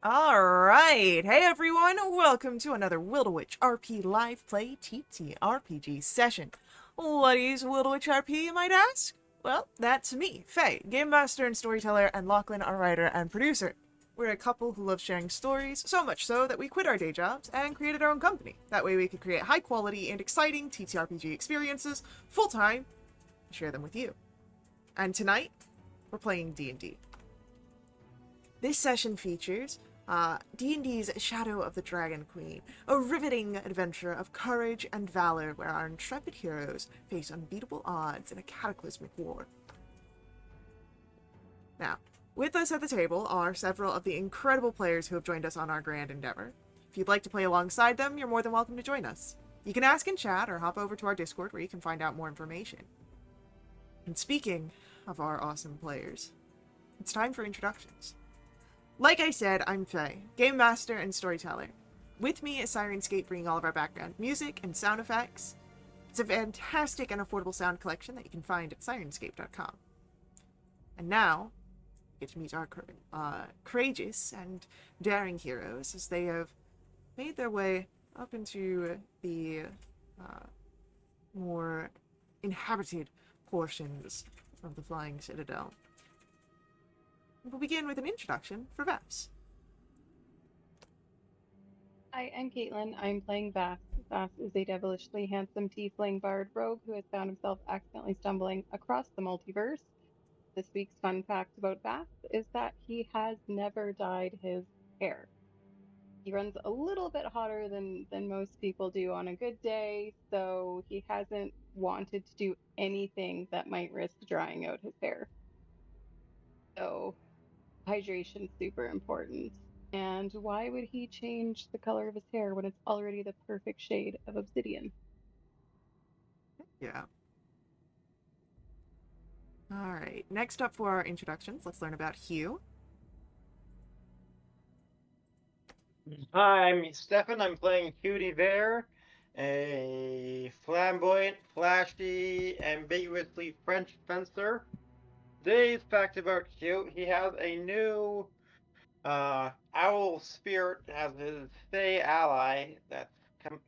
Alright, hey everyone, welcome to another Wildwitch RP live play TTRPG session. What is Wildwitch RP, you might ask? Well, that's me, Faye, game master and storyteller, and Lachlan, our writer and producer. We're a couple who love sharing stories, so much so that we quit our day jobs and created our own company. That way we could create high quality and exciting TTRPG experiences full-time and share them with you. And tonight, we're playing D&D. This session features D&D's Shadow of the Dragon Queen, a riveting adventure of courage and valor where our intrepid heroes face unbeatable odds in a cataclysmic war. Now, with us at the table are several of the incredible players who have joined us on our grand endeavor. If you'd like to play alongside them, you're more than welcome to join us. You can ask in chat or hop over to our Discord where you can find out more information. And speaking of our awesome players, it's time for introductions. Like I said, I'm Faye, game master and storyteller. With me is Sirenscape, bringing all of our background music and sound effects. It's a fantastic and affordable sound collection that you can find at sirenscape.com. And now, we get to meet our courageous and daring heroes as they have made their way up into the more inhabited portions of the Flying Citadel. We'll begin with an introduction for Veps. Hi, I'm Caitlin. I'm playing Vass. Vass is a devilishly handsome tiefling bard rogue who has found himself accidentally stumbling across the multiverse. This week's fun fact about Vass is that he has never dyed his hair. He runs a little bit hotter than most people do on a good day, so he hasn't wanted to do anything that might risk drying out his hair. So hydration's super important. And why would he change the color of his hair when it's already the perfect shade of obsidian? Yeah. Alright, next up for our introductions, let's learn about Hugh. Hi, I'm Stefan. I'm playing Cutie Bear, a flamboyant, flashy, ambiguously French fencer. Today's fact about Cute, he has a new owl spirit as his fey ally that's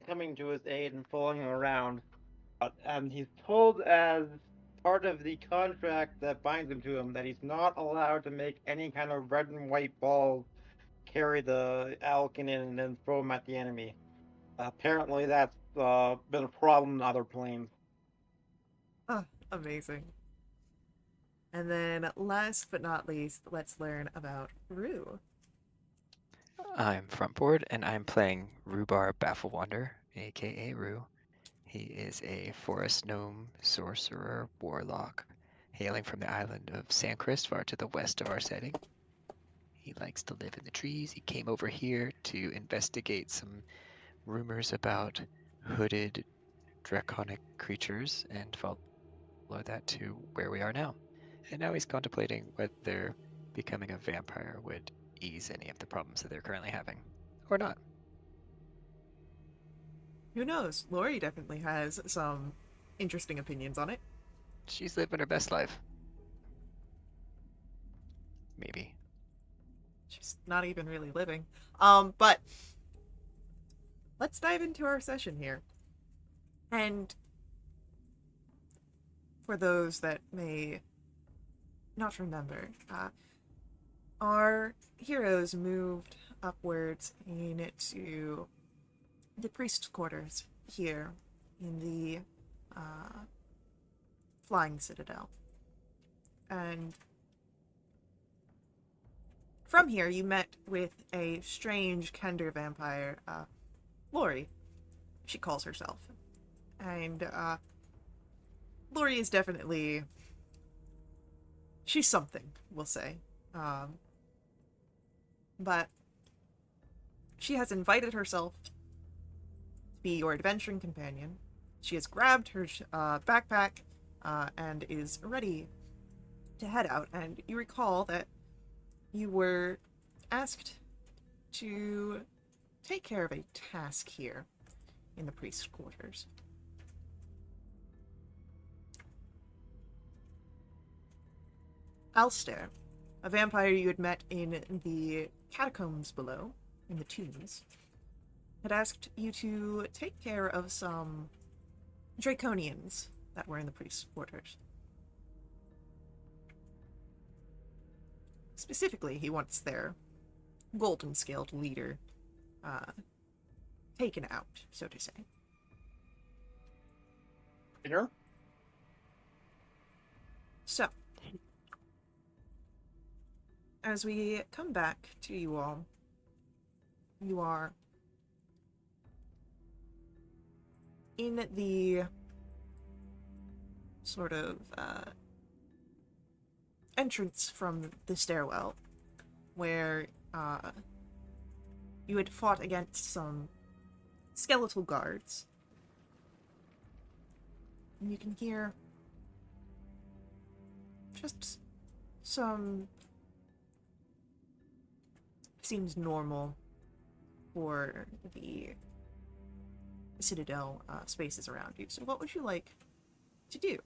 coming to his aid and following him around. And he's told as part of the contract that binds him to him that he's not allowed to make any kind of red and white balls carry the Alkin in and then throw them at the enemy. Apparently, that's been a problem in other planes. Ah, amazing. And then last but not least, let's learn about Rue. I'm Frontboard, and I'm playing Rhubarb Bafflewander, aka Rue. He is a forest gnome, sorcerer, warlock, hailing from the island of Sandcrest, far to the west of our setting. He likes to live in the trees. He came over here to investigate some rumors about hooded draconic creatures and follow that to where we are now. And now he's contemplating whether becoming a vampire would ease any of the problems that they're currently having, or not. Who knows? Lori definitely has some interesting opinions on it. She's living her best life. Maybe. She's not even really living. But let's dive into our session here. And for those that may not remember, our heroes moved upwards into the priest's quarters here in the Flying Citadel. And from here, you met with a strange Kender vampire, Lori, she calls herself. And Lori is definitely... she's something, we'll say. But she has invited herself to be your adventuring companion. She has grabbed her backpack and is ready to head out. And you recall that you were asked to take care of a task here in the priest's quarters. Alster, a vampire you had met in the catacombs below, in the tombs, had asked you to take care of some Draconians that were in the priest's quarters. Specifically, he wants their golden scaled leader taken out, so to say. Dinner? So, as we come back to you all, you are in the sort of entrance from the stairwell where you had fought against some skeletal guards. And you can hear just some seems normal for the Citadel spaces around you. So what would you like to do,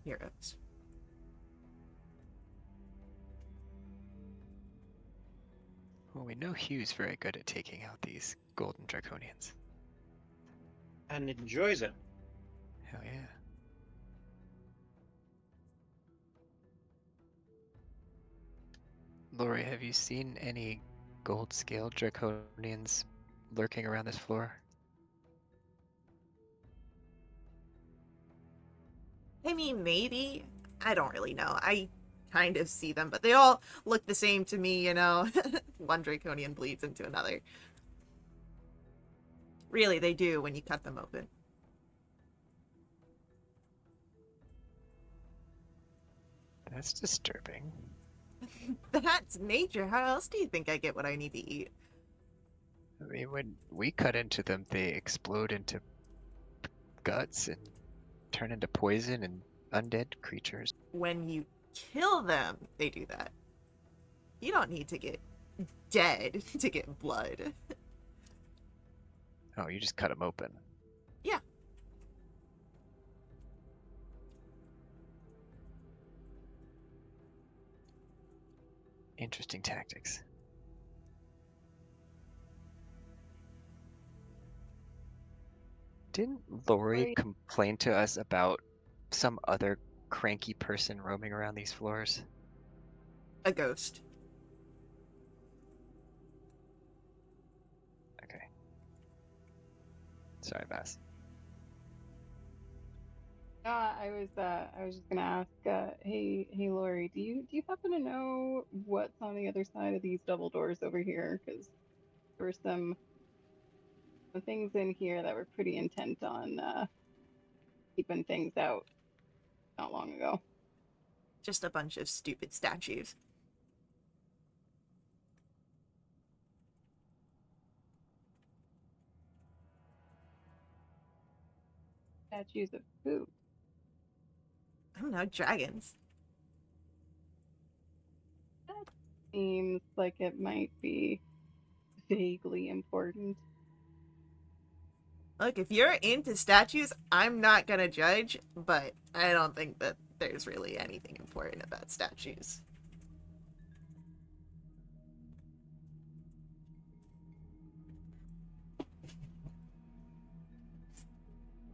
heroes? Well, we know Hugh's very good at taking out these golden draconians. And enjoys it. Hell yeah. Lori, have you seen any gold-scaled draconians lurking around this floor? I mean, maybe. I don't really know. I kind of see them, but they all look the same to me, you know? One draconian bleeds into another. Really, they do when you cut them open. That's disturbing. That's nature. How else do you think I get what I need to eat? I mean, when we cut into them, they explode into guts and turn into poison and undead creatures. When you kill them, they do that. You don't need to get dead to get blood. Oh, you just cut them open. Yeah. Interesting tactics. Didn't Lori Lori- complain to us about some other cranky person roaming around these floors? A ghost. Okay. Sorry, Vass. I was just gonna ask, hey Lori, do you happen to know what's on the other side of these double doors over here? Because there were some things in here that were pretty intent on keeping things out not long ago. Just a bunch of stupid statues. Statues of who? I don't know, dragons. That seems like it might be vaguely important. Look, if you're into statues, I'm not gonna judge, but I don't think that there's really anything important about statues.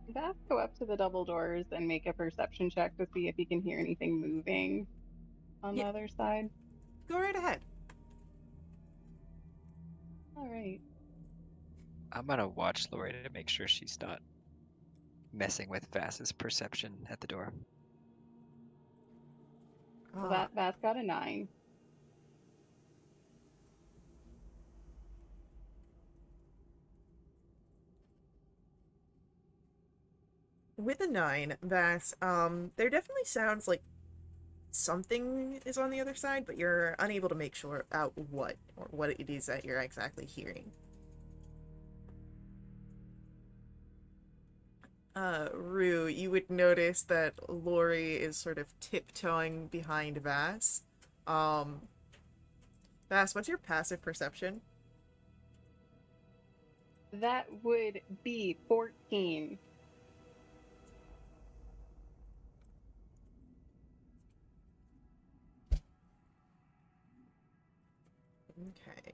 Beth, go up to the double doors and make a perception check to see if you can hear anything moving on the Yeah. other side. Go right ahead. All right. I'm gonna watch Lori to make sure she's not messing with Vass's perception at the door. So Ah, that's got a 9. with a 9, Vass, there definitely sounds like something is on the other side, but you're unable to make sure out what, or what it is that you're exactly hearing. Rue, you would notice that Lori is sort of tiptoeing behind Vass. Vass, what's your passive perception? That would be 14. Okay.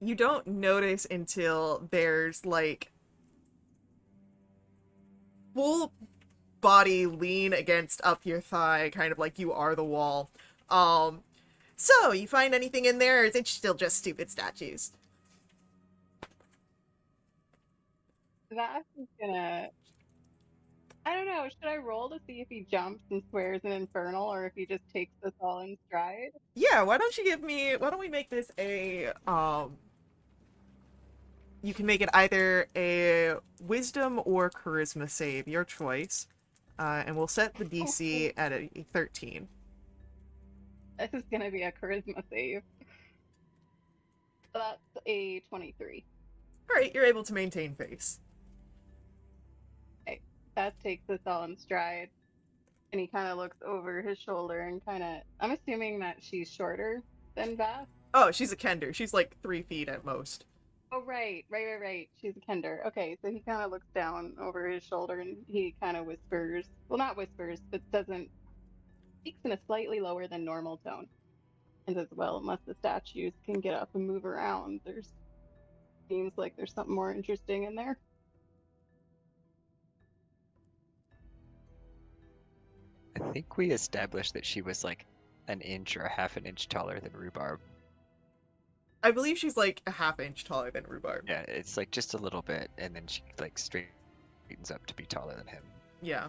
You don't notice until there's like full body lean against up your thigh, kind of like you are the wall. Um, so you find anything in there, or is it still just stupid statues? Vass is gonna. I don't know. Should I roll to see if he jumps and swears an infernal, or if he just takes this all in stride? Yeah, why don't we make this a you can make it either a wisdom or charisma save, your choice. And we'll set the DC at a 13. This is gonna be a charisma save. That's a 23. Alright, you're able to maintain face. Okay. Vass takes this all in stride, and he kind of looks over his shoulder and kind of. I'm assuming that she's shorter than Vass. Oh, she's a Kender. She's like 3 feet at most. Oh, right. She's a Kender. Okay, so he kind of looks down over his shoulder and he kind of whispers. Well, not whispers, but doesn't. Speaks in a slightly lower than normal tone. And says, well, unless the statues can get up and move around, there's. Seems like there's something more interesting in there. I think we established that she was like an inch or a half an inch taller than Rhubarb. I believe she's like a half inch taller than Rhubarb. Yeah, it's like just a little bit, and then she like straightens up to be taller than him. Yeah.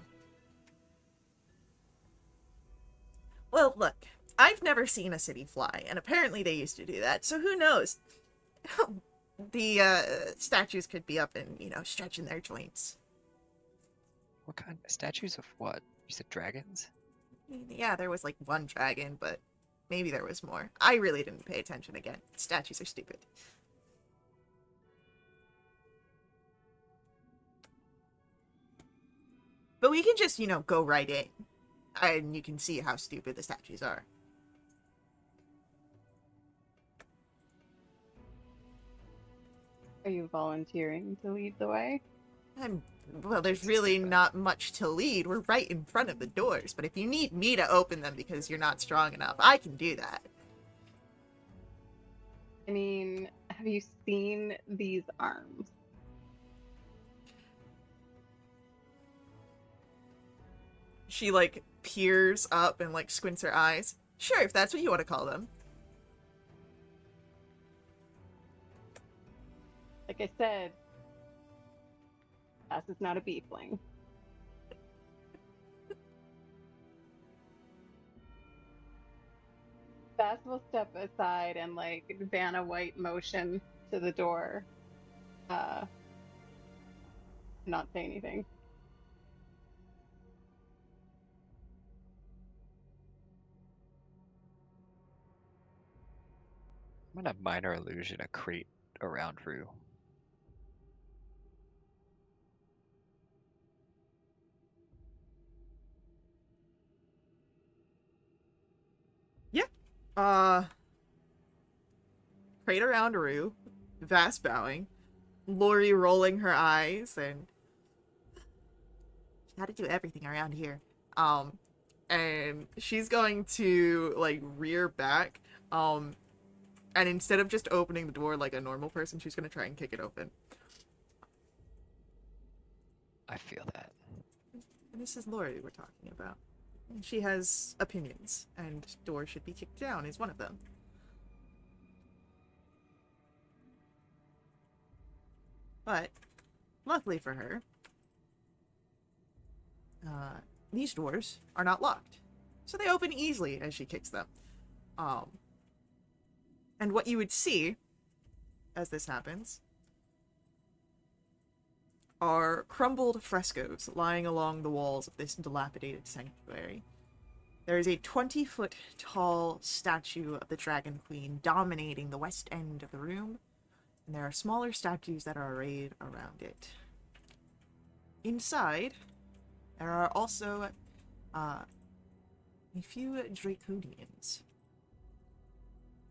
Well, look, I've never seen a city fly, and apparently they used to do that, so who knows? The statues could be up and, stretching their joints. What kind of statues of what? You said dragons? Yeah, there was like one dragon, but maybe there was more. I really didn't pay attention again. Statues are stupid. But we can just, go right in. And you can see how stupid the statues are. Are you volunteering to lead the way? Well, there's really not much to lead. We're right in front of the doors. But if you need me to open them because you're not strong enough, I can do that. I mean, have you seen these arms? She, like, peers up and, like, squints her eyes. Sure, if that's what you want to call them. Like I said, Vass is not a beefling. Vass will step aside and like Vanna White motion to the door. Not say anything. I'm gonna minor illusion a crate around Rue. Yeah. Prayed around Rue, Vass bowing, Lori rolling her eyes, and she had to do everything around here. And she's going to like rear back, and instead of just opening the door like a normal person, she's gonna try and kick it open. I feel that. And this is Lori we're talking about. And she has opinions, and doors should be kicked down is one of them. But, luckily for her, these doors are not locked. So they open easily as she kicks them. And what you would see as this happens are crumbled frescoes lying along the walls of this dilapidated sanctuary. There is a 20-foot tall statue of the Dragon Queen dominating the west end of the room, and there are smaller statues that are arrayed around it. Inside, there are also a few Draconians.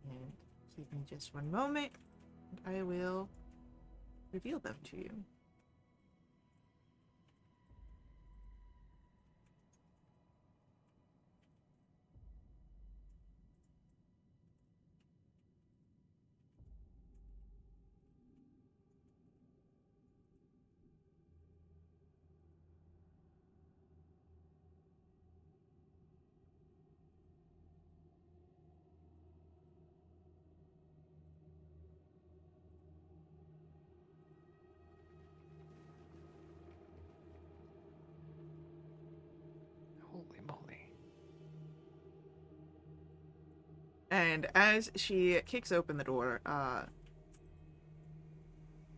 And give me just one moment, and I will reveal them to you. And as she kicks open the door,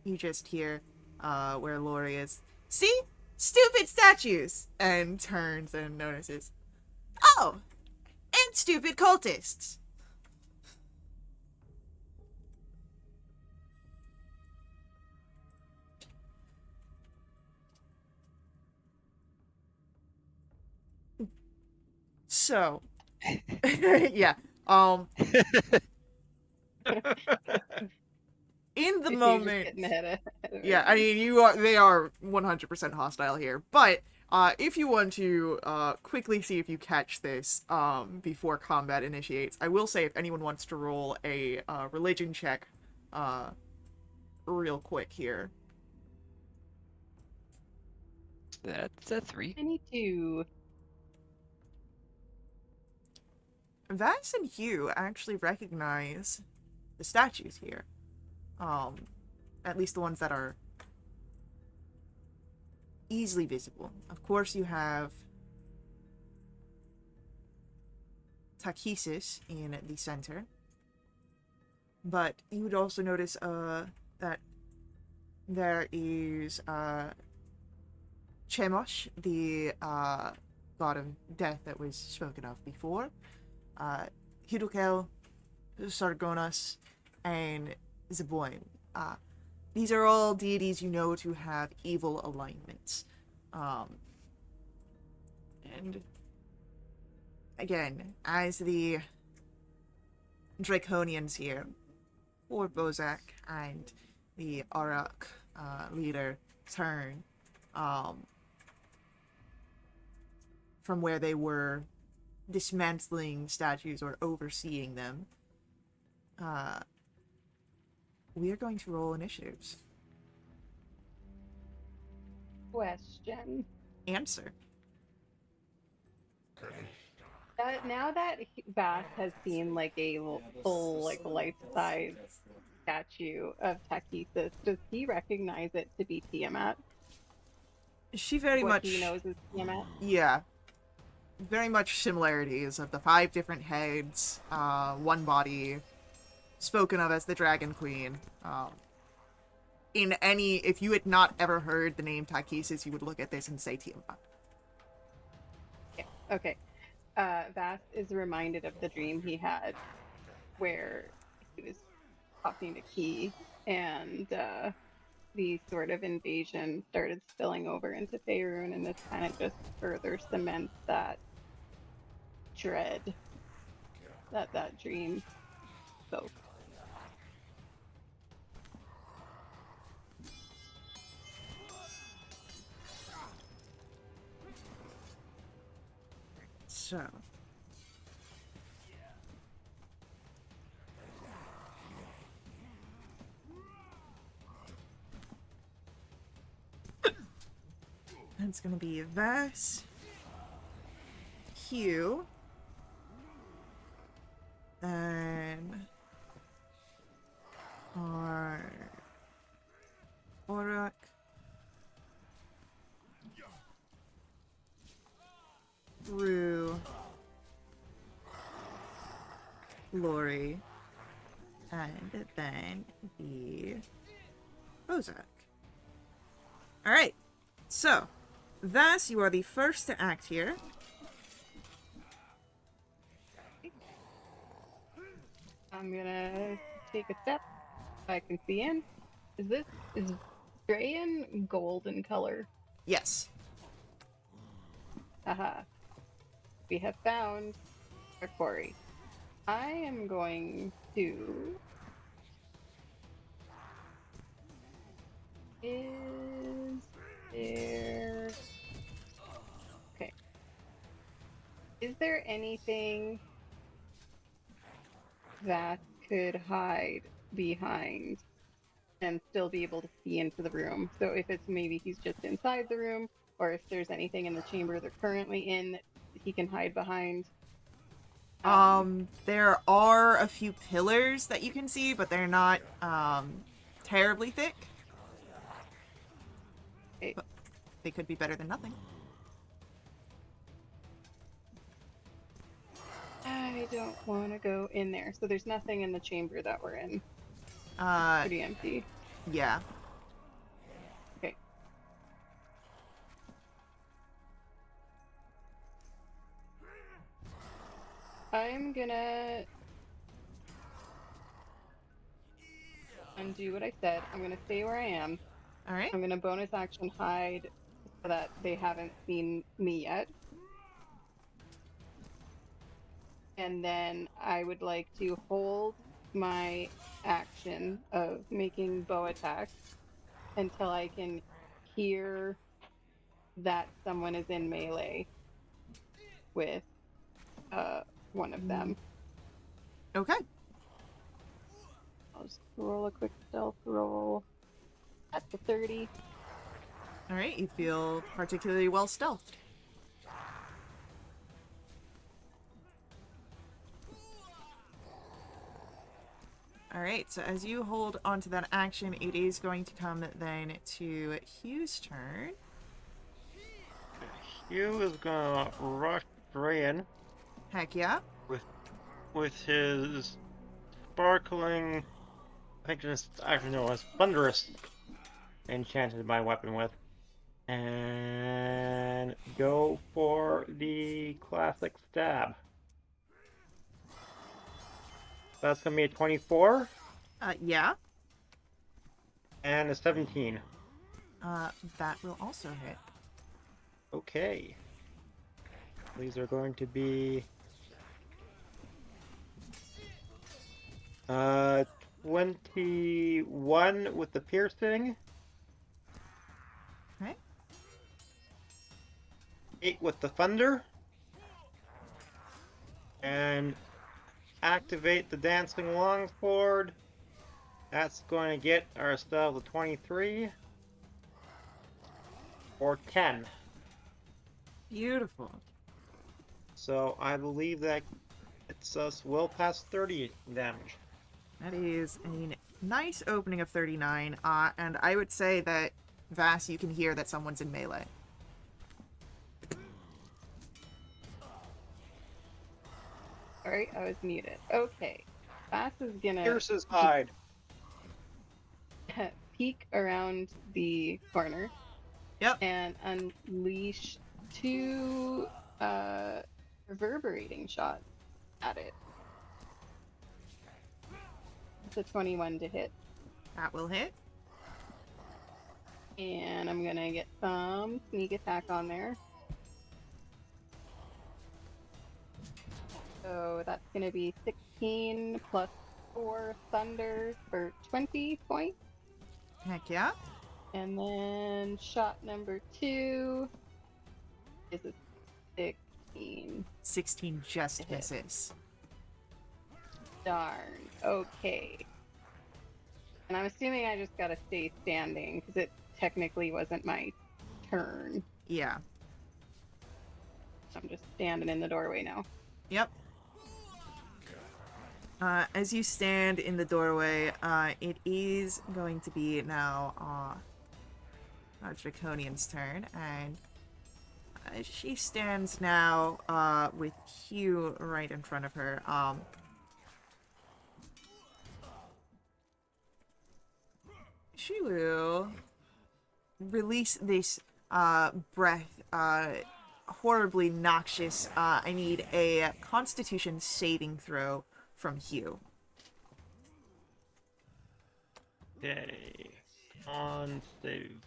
you just hear where Lori is. See? Stupid statues! And turns and notices. Oh! And stupid cultists! So, yeah. In the You're just moment, getting ahead of yeah, I mean, they are 100% hostile here, but if you want to quickly see if you catch this before combat initiates, I will say if anyone wants to roll a religion check real quick here. That's a 3. 22. Vass and Hugh actually recognize the statues here. At least the ones that are easily visible. Of course, you have Takesis in the center. But you would also notice that there is Chemosh, the god of death that was spoken of before. Hidukel, Sargonas, and Zeboim. These are all deities you know to have evil alignments. And again, as the Draconians here, or Bozak and the Arak leader turn from where they were dismantling statues or overseeing them, we are going to roll initiatives. Question. Answer. Now that Vass has seen like a full like life-size statue of Takesis, does he recognize it to be Tiamat? She very What much... he knows is Tiamat? Yeah. Very much similarities of the 5 different heads, one body, spoken of as the Dragon Queen. If you had not ever heard the name Takesis, you would look at this and say Tiamat. Okay. Vass is reminded of the dream he had where he was talking to Key and the sort of invasion started spilling over into Faerun, and this kind of just further cements that dread that dream spoke. So... it's gonna be Vass, Hugh, and Orak, Rue, Lori, and then the Bozak. Alright, so, Vass, you are the first to act here. I'm gonna take a step. I can see in. Is Drayan gold in color? Yes. Haha. We have found our quarry. I am going to... Is there... Okay. Is there anything that could hide behind and still be able to see into the room? So if it's maybe he's just inside the room, or if there's anything in the chamber they're currently in that he can hide behind. There are a few pillars that you can see, but they're not terribly thick. Okay. But they could be better than nothing. I don't want to go in there. So there's nothing in the chamber that we're in. Uh, Pretty empty. yeah. Okay. I'm gonna undo what I said. I'm gonna stay where I am. All right. I'm gonna bonus action hide so that they haven't seen me yet. And then I would like to hold my action of making bow attacks until I can hear that someone is in melee with one of them. Okay. I'll just roll a quick stealth roll at the 30. All right. You feel particularly well stealthed. All right. So as you hold onto that action, it is going to come then to Hugh's turn. Hugh is gonna rush in Heck yeah. with his sparkling. I think just actually no, it's thunderous enchanted my weapon with, and go for the classic stab. That's gonna be a 24 Yeah. and a 17. That will also hit. Okay. These are going to be 21 with the piercing, Okay. 8 with the thunder, and activate the dancing longsword. That's going to get ourselves a 23 or 10. Beautiful. So I believe that it's us well past 30 damage. That is a nice opening of 39. And I would say that, Vass, you can hear that someone's in melee. Sorry, I was muted. Okay. Bass is gonna Pierce's hide. peek around the corner. Yep. And unleash 2 reverberating shots at it. It's a 21 to hit. That will hit. And I'm gonna get some sneak attack on there. So that's gonna be 16 plus 4 thunder for 20 points. Heck yeah. And then shot number 2 is a 16. 16 just Hit. misses. Darn. Okay. And I'm assuming I just gotta stay standing because it technically wasn't my turn. Yeah. I'm just standing in the doorway now. Yep. As you stand in the doorway, it is going to be now Draconian's turn, and she stands now with Hugh right in front of her. She will release this breath, horribly noxious. I need a Constitution saving throw from Hugh. Okay. On save.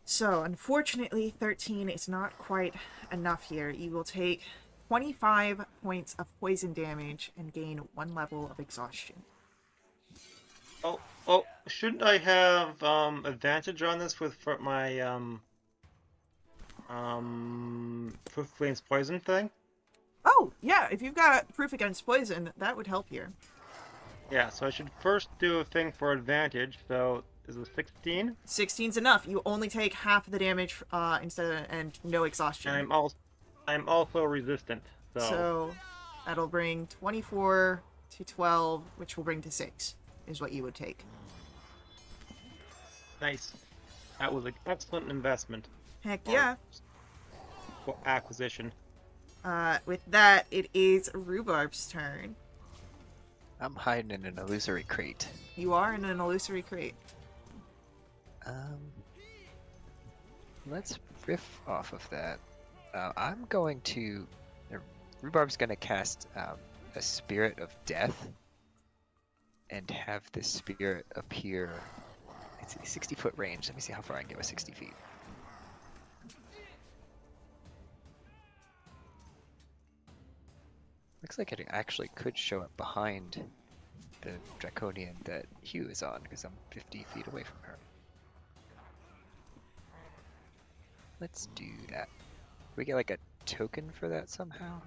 So, unfortunately, 13 is not quite enough here. You will take 25 points of poison damage and gain 1 level of exhaustion. Oh, shouldn't I have advantage on this with for my proof against poison thing? Oh, yeah, if you've got proof against poison, that would help here. Yeah, so I should first do a thing for advantage. So is it 16? 16's enough. You only take half of the damage and no exhaustion. And I'm also resistant. So that'll bring 24 to 12, which will bring to 6, is what you would take. Nice. That was an excellent investment Heck or yeah. acquisition. With that, it is Rhubarb's turn. I'm hiding in an illusory crate. You are in an illusory crate. Um, let's riff off of that. I'm going to. Rhubarb's going to cast a Spirit of Death and have this spirit appear. It's a 60-foot range. Let me see how far I can get with 60 feet. Looks like it actually could show up behind the Draconian that Hugh is on, because I'm 50 feet away from her. Let's do that. We get like a token for that somehow?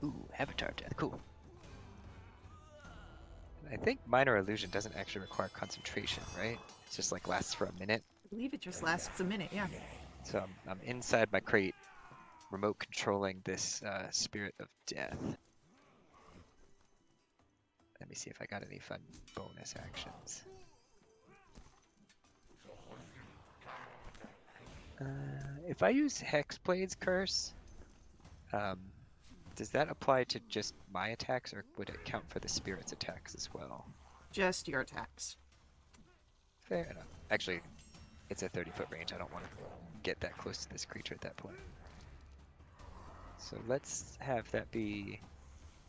Ooh, Avatar Death, cool. I think Minor Illusion doesn't actually require concentration, right? It's just like lasts for a minute. I believe it just lasts a minute, yeah. So I'm inside my crate, remote controlling this Spirit of Death. Let me see if I got any fun bonus actions. If I use Hexblade's Curse, does that apply to just my attacks, or would it count for the spirit's attacks as well? Just your attacks. Fair enough. Actually, it's a 30-foot range. I don't want to get that close to this creature at that point. So let's have that be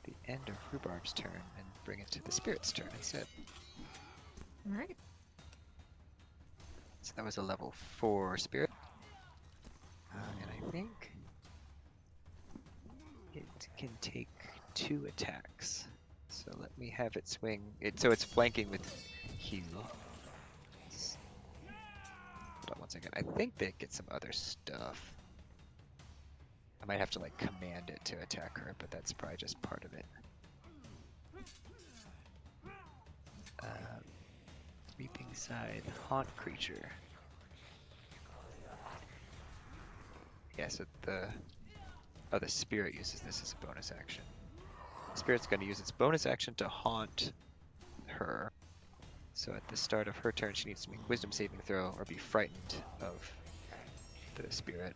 the end of Rhubarb's turn and bring it to the spirit's turn instead. Alright. So that was a level 4 spirit. And I think it can take 2 attacks. So let me have it swing. So it's flanking with Hugh. Hold on one second. I think they get some other stuff. I might have to like command it to attack her, but that's probably just part of it. Reaping Scythe, Haunt Creature. Yeah, so the spirit uses this as a bonus action. The spirit's going to use its bonus action to haunt her. So at the start of her turn, she needs to make Wisdom saving throw or be frightened of the spirit.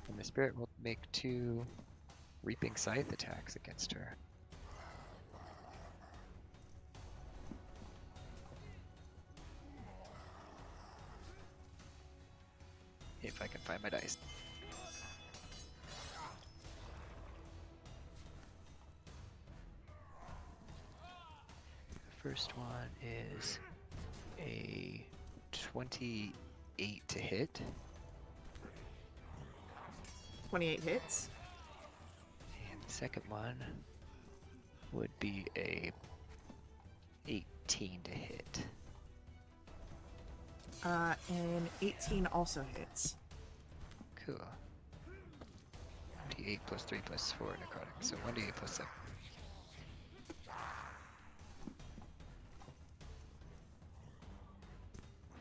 And the spirit will make 2 Reaping Scythe attacks against her. If I can find my dice. The first one is a 28 to hit. 28 hits. And the second one would be a 18 to hit. And 18 also hits. Cool. 1d8 plus 3 plus 4 necrotic. So 1d8 plus 7.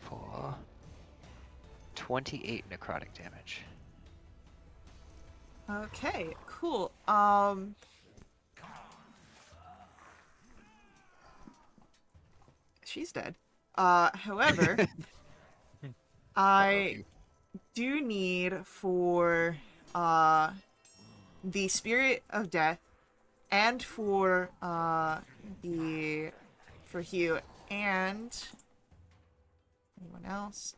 For 28 necrotic damage. Okay, cool. She's dead. However, I do need for the Spirit of Death and for Hugh and anyone else.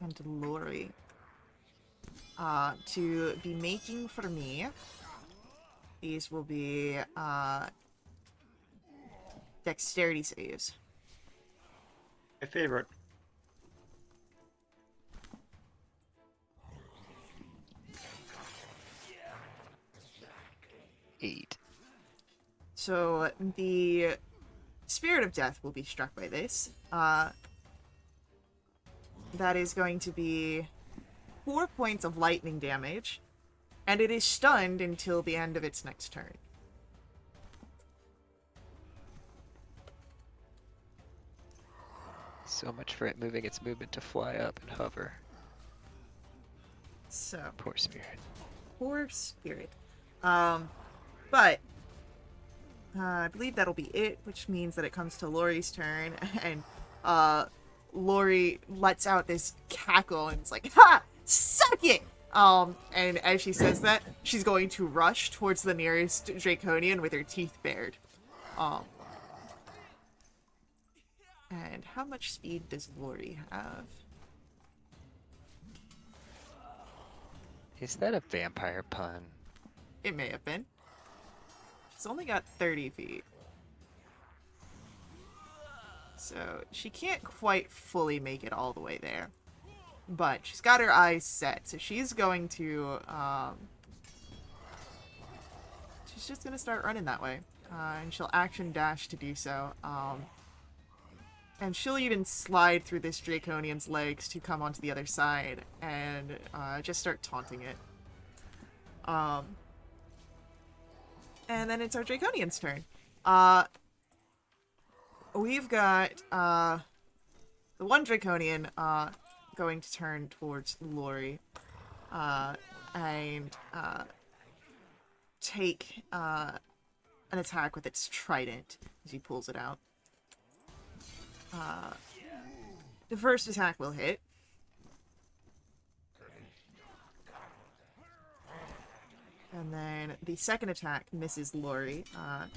And Lori to be making for me. These will be dexterity saves. My favorite. Eight. So the Spirit of Death will be struck by this. That is going to be 4 points of lightning damage, and it is stunned until the end of its next turn. So much for it moving its movement to fly up and hover. So, Poor spirit. poor spirit. But I believe that'll be it, which means that it comes to Lori's turn, and Lori lets out this cackle and it's like, "Ha! Suck it!" And as she says that, she's going to rush towards the nearest Draconian with her teeth bared. And how much speed does Lori have? Is that a vampire pun? It may have been. She's only got 30 feet. So she can't quite fully make it all the way there. But she's got her eyes set, so she's going to, she's just going to start running that way. And she'll action dash to do so. And she'll even slide through this Draconian's legs to come onto the other side and just start taunting it. And then it's our Draconian's turn. We've got the one Draconian going to turn towards Lori and take an attack with its trident as he pulls it out. The first attack will hit. And then the second attack misses Lori. And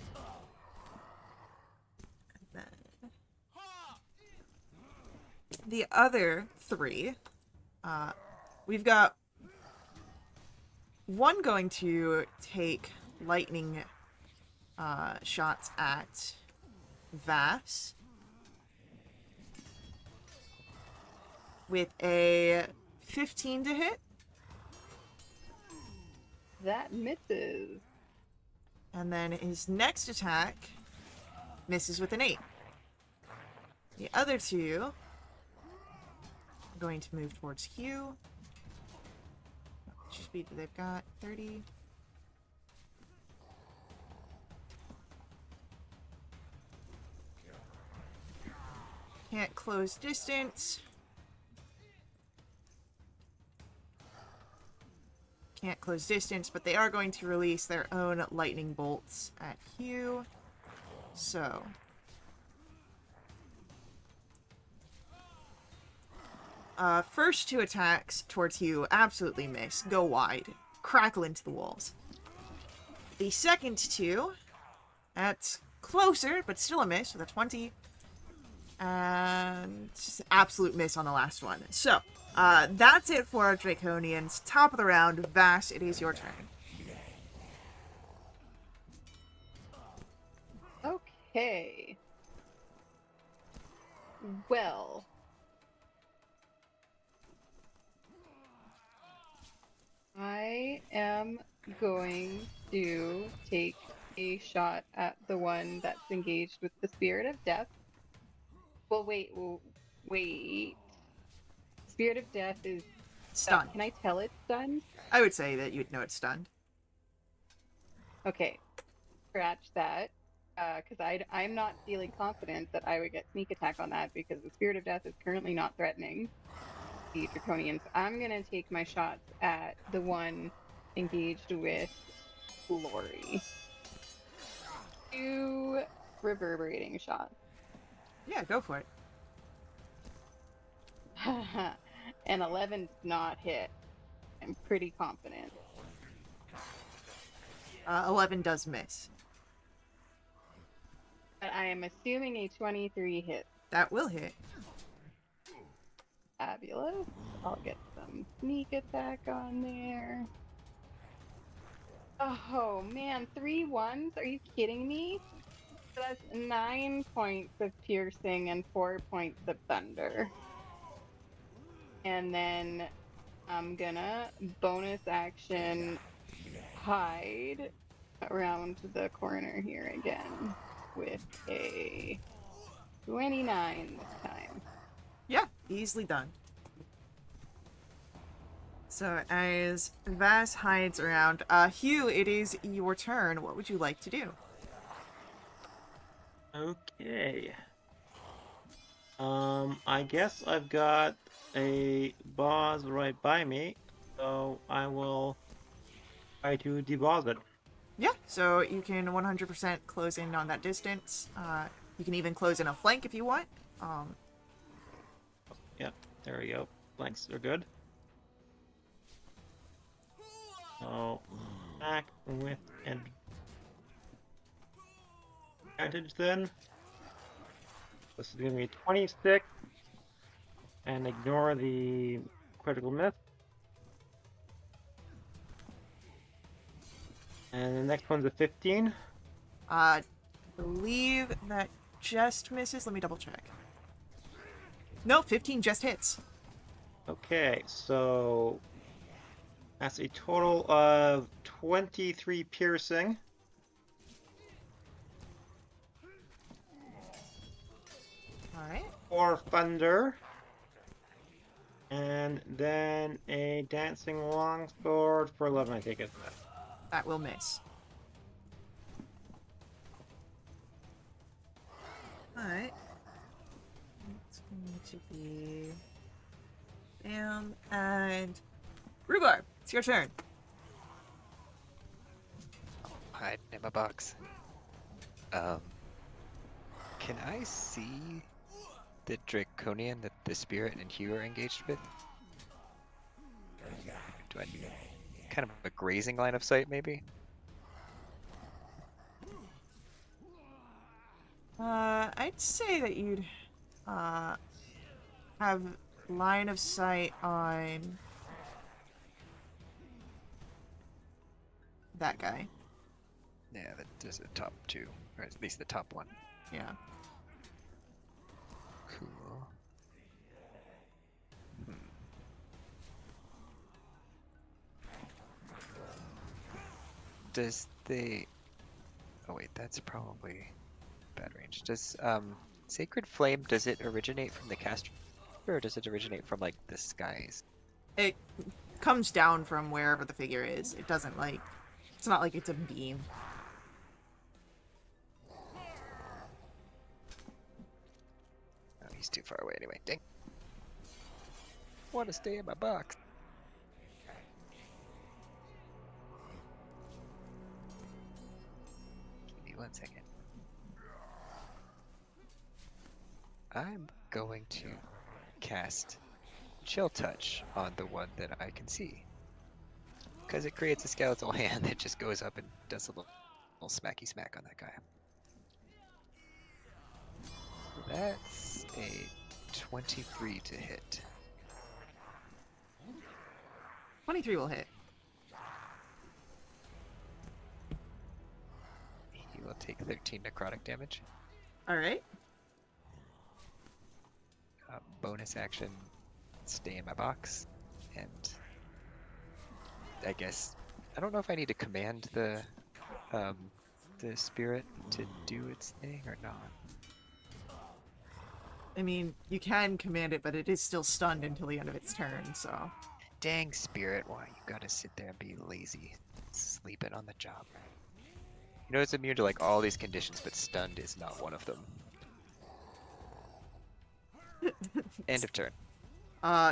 then the other three, we've got one going to take lightning shots at Vass with a 15 to hit. That misses. And then his next attack misses with an 8. The other two are going to move towards Hugh. How much speed do they've got? 30. Can't close distance. Can't close distance, but they are going to release their own lightning bolts at Hugh. So first two attacks towards Hugh absolutely miss, go wide, crackle into the walls. The second two, that's closer, but still a miss with a 20. And absolute miss on the last one. So, that's it for our Draconians. Top of the round, Vass, it is your turn. Okay. Well. I am going to take a shot at the one that's engaged with the Spirit of Death. Well, wait. Spirit of Death is Stunned. Can I tell it's stunned? I would say that you'd know it's stunned. Okay, scratch that. Because I'm not feeling confident that I would get sneak attack on that because the Spirit of Death is currently not threatening the Draconians. I'm gonna take my shots at the one engaged with Lori. 2 reverberating shots. Yeah, go for it. And 11 does not hit. I'm pretty confident. 11 does miss. But I am assuming a 23 hit. That will hit. Fabulous. I'll get some sneak attack on there. Oh man, 3 1s? Are you kidding me? So that's 9 points of piercing and 4 points of thunder. And then I'm gonna bonus action hide around the corner here again with a 29 this time. Yeah, easily done. So as Vass hides around, Hugh, it is your turn. What would you like to do? Okay. I guess I've got a boss right by me, so I will try to deboss it. Yeah, so you can 100% close in on that distance. You can even close in a flank if you want. Yep, there we go. Flanks are good. So, back with advantage then. This is going to be 26, and ignore the critical miss. And the next one's a 15. Believe that just misses. Let me double check. No, 15 just hits. Okay, so that's a total of 23 piercing. All right. 4 thunder. And then a dancing longsword for 11, I think it's that. That will miss. Alright. It's going to be... Bam. And... Rhubarb, it's your turn. Hide in my box. Can I see the Draconian that the Spirit and Hugh are engaged with? Do I kind of a grazing line of sight, maybe? I'd say that you'd have line of sight on that guy. Yeah, there's a top two, or at least the top one. Yeah. Cool. Does they... Oh wait, that's probably bad range. Does Sacred Flame, does it originate from the caster, or does it originate from like the skies? It comes down from wherever the figure is. It doesn't like... It's not like it's a beam. Oh, he's too far away anyway. Dang. Want to stay in my box. Give me 1 second. I'm going to cast Chill Touch on the one that I can see. Because it creates a skeletal hand that just goes up and does a little smacky smack on that guy. That's a 23 to hit. 23 will hit. He will take 13 necrotic damage. Alright. Bonus action, stay in my box, and I guess I don't know if I need to command the spirit to do its thing or not. I mean, you can command it, but it is still stunned until the end of its turn, so... Dang, spirit, why you gotta sit there and be lazy, sleeping on the job? You know it's immune to like all these conditions, but stunned is not one of them. End of turn.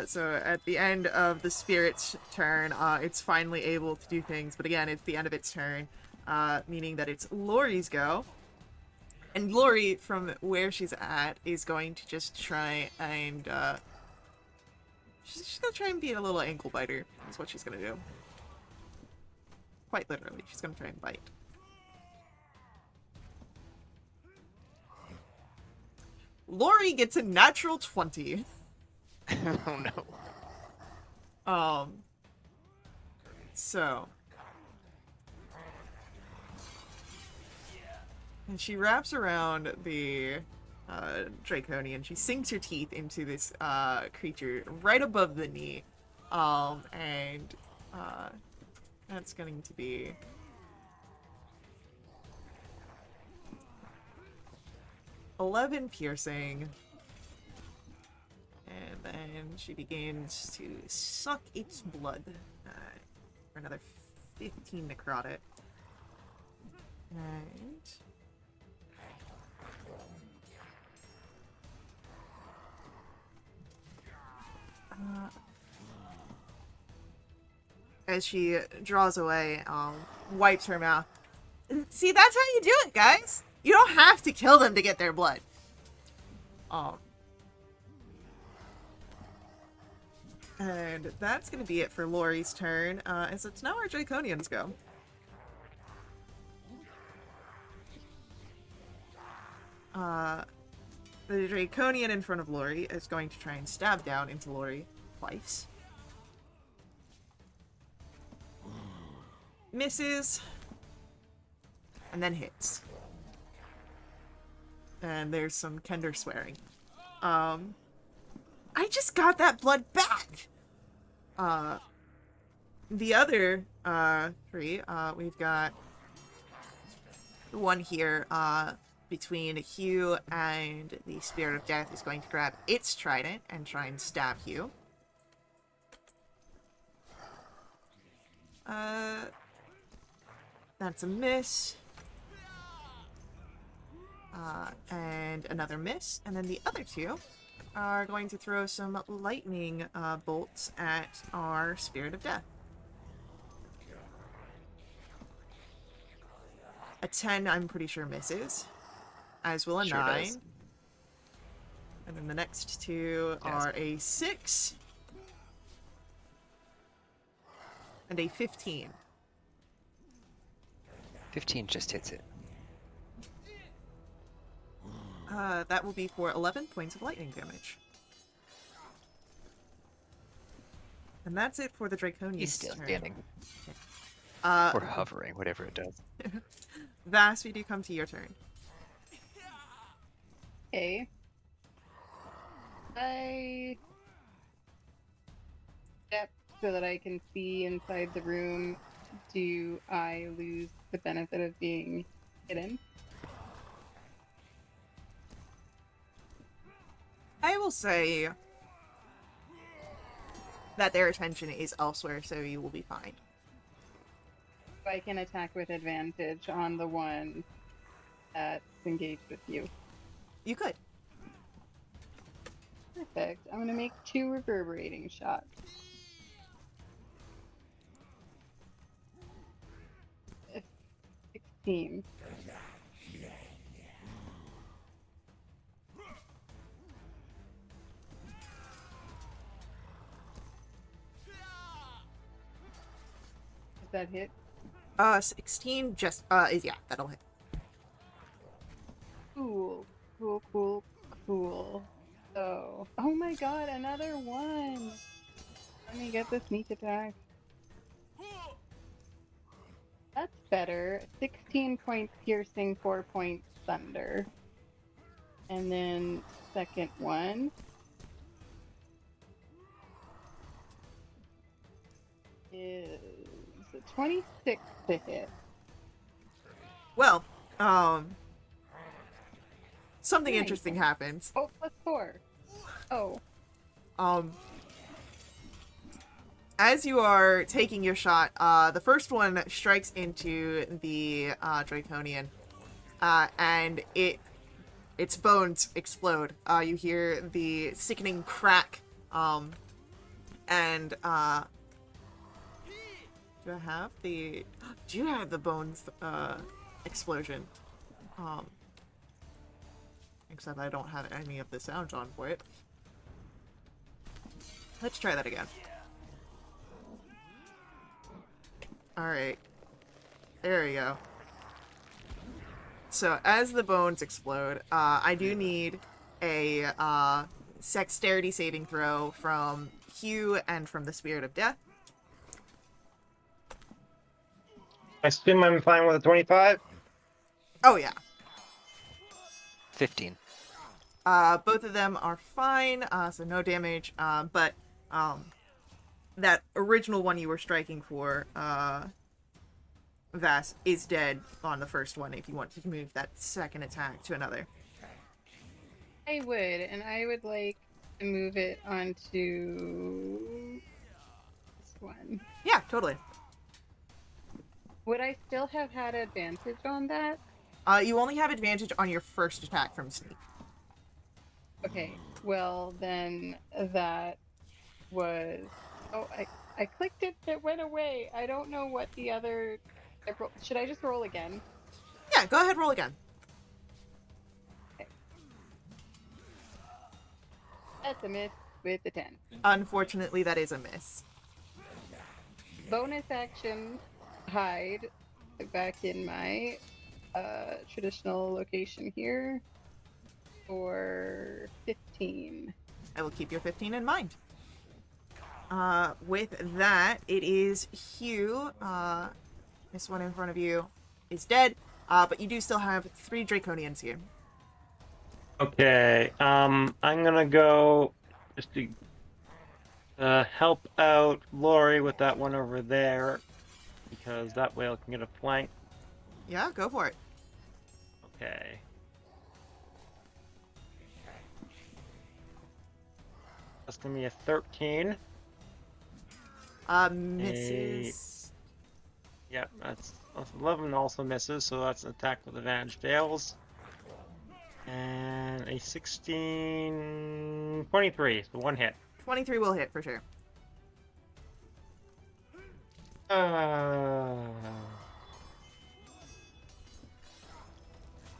So at the end of the spirit's turn, it's finally able to do things, but again, it's the end of its turn, meaning that it's Lori's go. And Lori, from where she's at, is going to just try and, she's gonna try and be a little ankle biter, is what she's gonna do. Quite literally, she's gonna try and bite. Lori gets a natural 20. Oh no. So. And she wraps around the Draconian. She sinks her teeth into this creature right above the knee. And that's going to be... ...11 piercing. And then she begins to suck its blood for another 15 necrotic. And... As she draws away, wipes her mouth. See, that's how you do it, guys. You don't have to kill them to get their blood. And that's going to be it for Lori's turn, as it's now our Draconians go. The Draconian in front of Lori is going to try and stab down into Lori twice. Misses. And then hits. And there's some Kender swearing. I just got that blood back! The other, three, we've got one here, between Hugh and the Spirit of Death is going to grab its trident and try and stab Hugh. That's a miss. And another miss. And then the other two are going to throw some lightning bolts at our Spirit of Death. A 10, I'm pretty sure, misses. As will a Sure 9. does. And then the next two are a 6. And a 15. 15 just hits it. That will be for 11 points of lightning damage. And that's it for the Draconian. He's still standing. Uh, Or hovering, whatever it does. Vas, we do come to your turn. Okay. I step so that I can see inside the room. Do I lose the benefit of being hidden? I will say that their attention is elsewhere, so you will be fine. I can attack with advantage on the one that's engaged with you. You could. Perfect. I'm gonna make 2 reverberating shots. It's 16. Does that hit? 16 just, yeah, that'll hit. Cool. Cool, cool, cool. So, oh my god, another one! Let me get the sneak attack. That's better. 16 points piercing, 4 points thunder. And then, second one. Is 26 to hit. Well, something Nice. interesting happens. Oh, plus 4. Oh. As you are taking your shot, the first one strikes into the Draconian, and its bones explode. You hear the sickening crack, and do I have the? Do you have the bones explosion? Except I don't have any of the sounds on for it. Let's try that again. Alright. There we go. So, as the bones explode, I do need a dexterity saving throw from Hugh and from the Spirit of Death. I assume I'm fine with a 25. Oh, yeah. 15. Both of them are fine, so no damage, but that original one you were striking for, Vas, is dead on the first one if you want to move that second attack to another. I would, and I would like to move it onto this one. Yeah, totally. Would I still have had advantage on that? You only have advantage on your first attack from sneak. Okay, well then that was... Oh, I clicked it. It went away. I don't know what the other... Should I just roll again? Yeah, go ahead, roll again. Okay. That's a miss with the 10. Unfortunately, that is a miss. Bonus action, hide back in my traditional location here for 15. I will keep your 15 in mind. With that, it is Hugh. This one in front of you is dead, but you do still have 3 Draconians here. Okay, I'm gonna go just to help out Lori with that one over there, because that way I can get a flank. Yeah, go for it. Okay. That's gonna be a 13. Misses. Yeah, that's 11 also misses, so that's an attack with advantage fails. And a 16, 23, so 1 hit. 23 will hit for sure.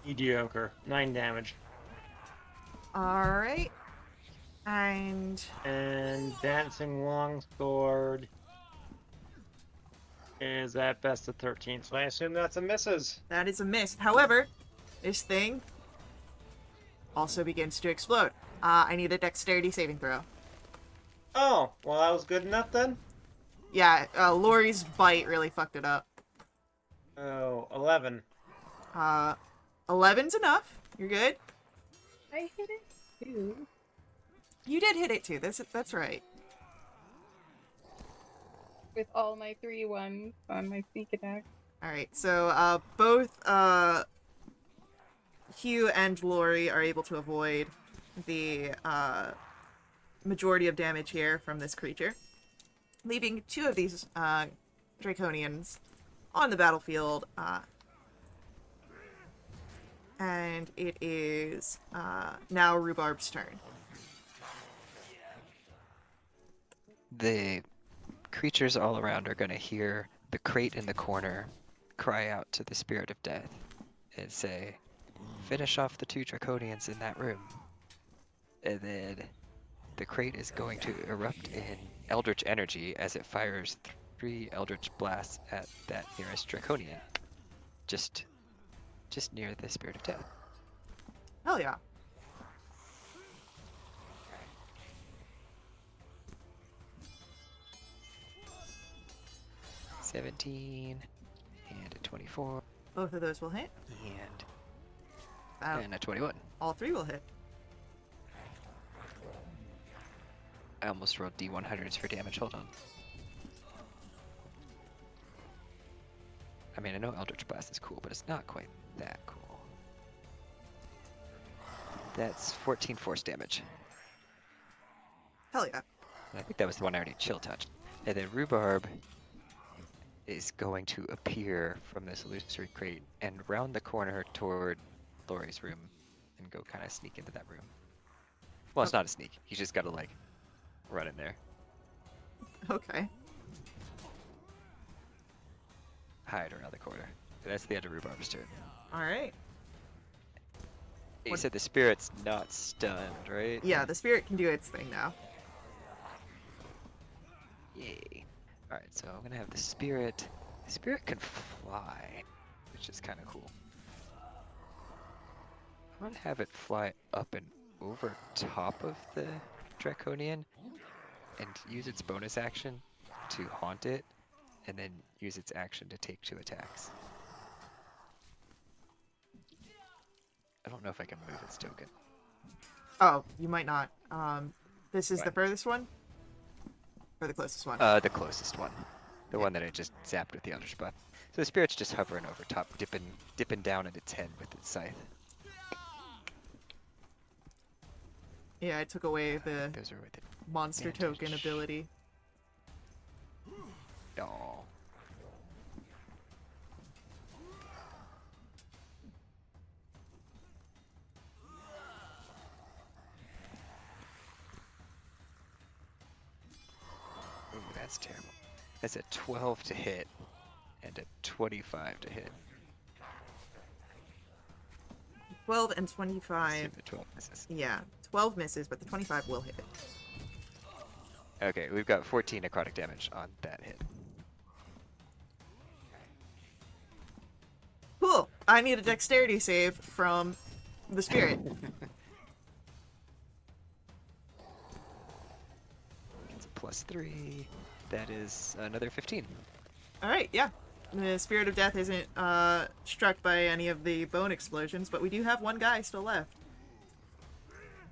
Mediocre. 9 damage. Alright. And Dancing Longsword is at best a 13, so I assume that's a misses. that is a miss. However, this thing also begins to explode. I need a dexterity saving throw. Oh, well, that was good enough then? Yeah, Lori's bite really fucked it up. Oh, 11. 11's enough. You're good. I hit it too. You did hit it too. That's right. With all my 3 ones on my sneak attack. Alright, so both Hugh and Lori are able to avoid the majority of damage here from this creature, leaving 2 of these Draconians on the battlefield. And it is now Rhubarb's turn. The creatures all around are going to hear the crate in the corner cry out to the spirit of death and say, "Finish off the 2 Draconians in that room." And then the crate is going to erupt in eldritch energy as it fires 3 eldritch blasts at that nearest Draconian, just near the spirit of death. Hell yeah. "17 and a 24 Both of those will hit. and a 21. All 3 will hit. I almost rolled D100s for damage. Hold on. I mean, I know Eldritch Blast is cool, but it's not quite that cool. That's 14 force damage. Hell yeah. And I think that was the one I already chill touched. And then Rhubarb is going to appear from this illusory crate and round the corner toward Lori's room and go kind of sneak into that room. Well, it's not a sneak. He's just got to, like, run in there. Okay. Hide around the corner. That's the end of Rhubarb's turn. Alright. You What- said the spirit's not stunned, right? Yeah, the spirit can do its thing now. Yay. Alright, so I'm gonna have the spirit. The spirit can fly, which is kind of cool. I'm gonna have it fly up and over top of the Draconian and use its bonus action to haunt it, and then use its action to take 2 attacks. I don't know if I can move its token. Oh, you might not. This is the Fine. furthest one? Or the closest one? The closest one. The one that I just zapped with the Eldritch Blast. So the spirit's just hovering over top, dipping down at its head with its scythe. Yeah, I took away the Those are with it. monster token advantage. ability. Oh. That's terrible. That's a 12 to hit and a 25 to hit. 12 and Let's see 25. if the 12 misses. Yeah, 12 misses, but the 25 will hit. Okay, we've got 14 necrotic damage on that hit. Cool. I need a dexterity save from the spirit. It's a +3. That is another 15. All right, yeah. The spirit of death isn't struck by any of the bone explosions, but we do have one guy still left.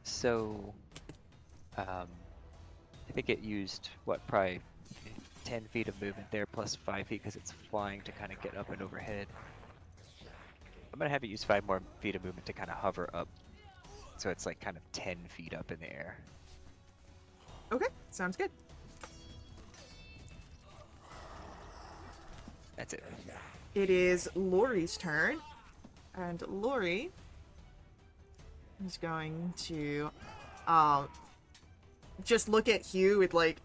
So, I think it used, what, probably 10 feet of movement there, plus 5 feet because it's flying to kind of get up and overhead. I'm going to have it use 5 more feet of movement to kind of hover up. So it's like kind of 10 feet up in the air. Okay, sounds good. That's it. It is Lori's turn, and Lori is going to just look at Hugh with like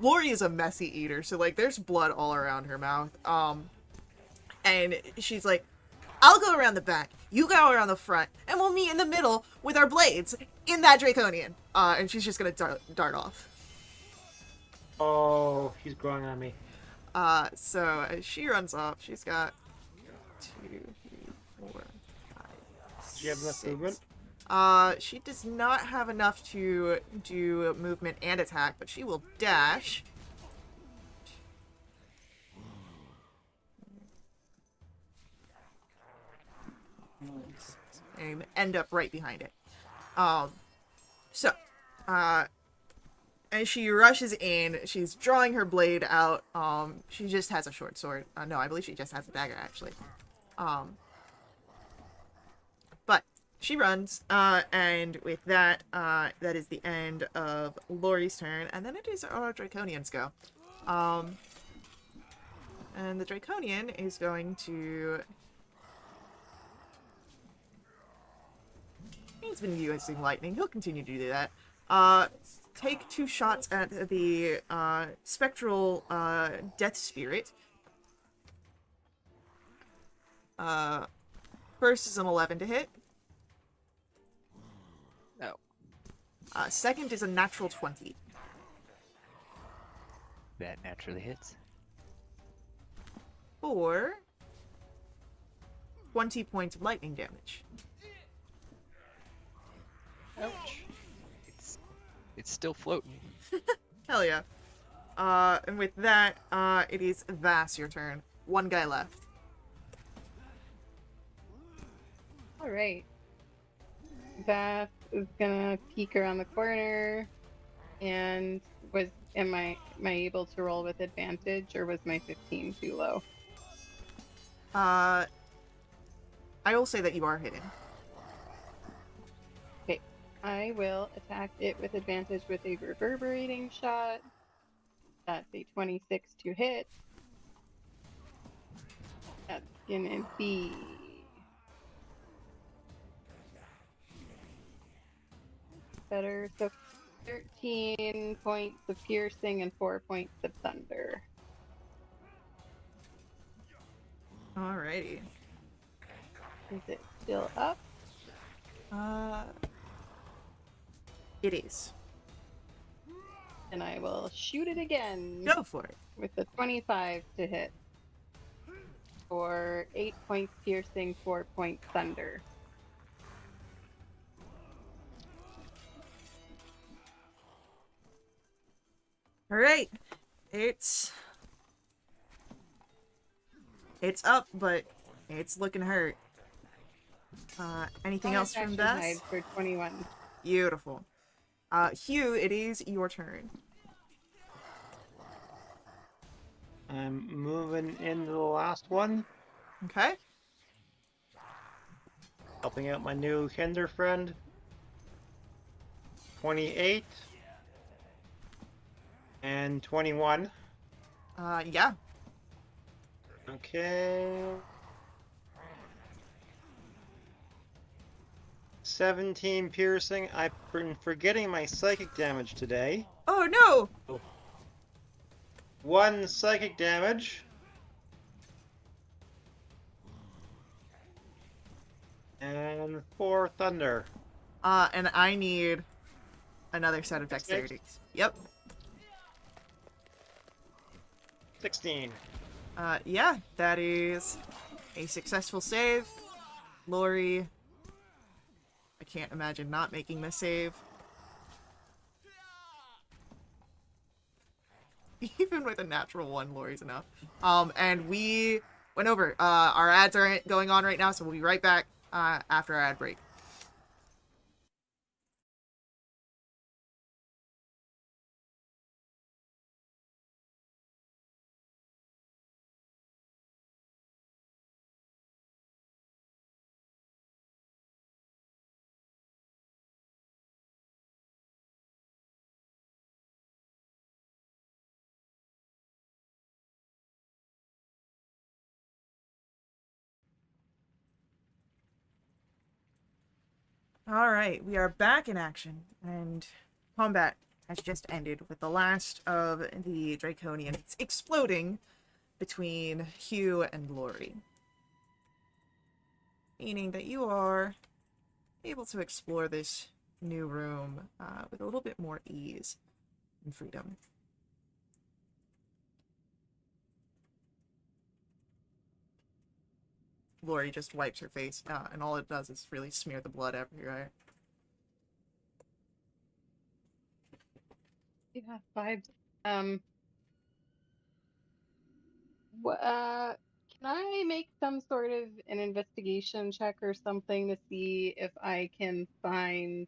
Lori is a messy eater, so like there's blood all around her mouth. And she's like, I'll go around the back, you go around the front, and we'll meet in the middle with our blades in that Draconian. And she's just gonna dart off. Oh, he's growing on me. So as she runs off, she's got 2, 3, 4, 5, Do you have enough 6. movement? She does not have enough to do movement and attack, but she will dash. And end up right behind it. So, as she rushes in, she's drawing her blade out. She just has a short sword. No, I believe she just has a dagger, actually. But she runs, and with that, that is the end of Lori's turn, and then it is our Draconian's go. And the Draconian is going to... He's been using lightning. He'll continue to do that. Take 2 shots at the spectral death spirit. First is an 11 to hit. No. Second is a natural 20. That naturally hits. For 20 points of lightning damage. Ouch. It's still floating. Hell yeah. And with that, it is Vass, your turn. One guy left. All right. Vass is gonna peek around the corner, and am I able to roll with advantage, or was my 15 too low? I will say that you are hidden. Okay, I will attack it with advantage with a reverberating shot. That's a 26 to hit. That's gonna be better. So 13 points of piercing and 4 points of thunder. Alrighty. Is it still up? It is. And I will shoot it again Go for it. with a 25 to hit. For 8 points piercing, 4 points thunder. Alright. It's up, but it's looking hurt. Anything else from Bonus action Vass? hide for 21. Beautiful. Hugh, it is your turn. I'm moving into the last one, Okay? Helping out my new Hinder friend. 28. And 21. Yeah. Okay. 17 piercing. I've been forgetting my psychic damage today. Oh no! 1 psychic damage. And 4 thunder. And I need another set of Escape. dexterities. Yep. 16. Yeah, that is a successful save. Lori, I can't imagine not making this save. Even with a natural 1, Lori's enough. And we went over. Our ads are going on right now, so we'll be right back after our ad break. Alright, we are back in action, and combat has just ended with the last of the Draconians exploding between Hugh and Lori. Meaning that you are able to explore this new room with a little bit more ease and freedom. Lori just wipes her face, and all it does is really smear the blood everywhere. Yeah, vibes. Can I make some sort of an investigation check or something to see if I can find,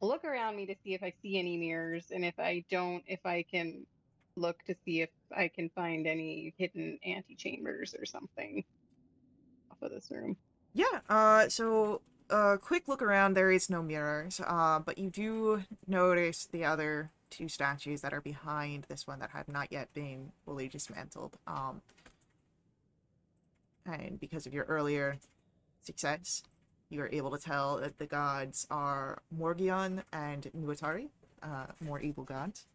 look around me to see if I see any mirrors, and if I don't, if I can look to see if I can find any hidden antechambers or something off of this room. Yeah, so quick look around, there is no mirrors, but you do notice the other 2 statues that are behind this one that have not yet been fully dismantled. And because of your earlier success, you are able to tell that the gods are Morgion and Nuatari, more evil gods.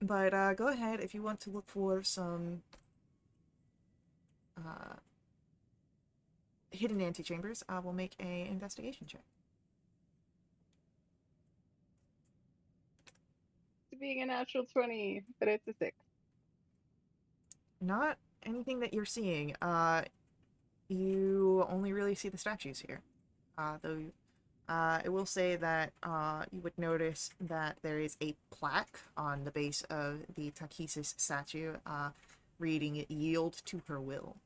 But go ahead if you want to look for some hidden antechambers. We'll make a investigation check. It's being a natural 20, but it's a 6. Not anything that you're seeing. You only really see the statues here. Though I will say that you would notice that there is a plaque on the base of the Takisis statue reading, "Yield to her will."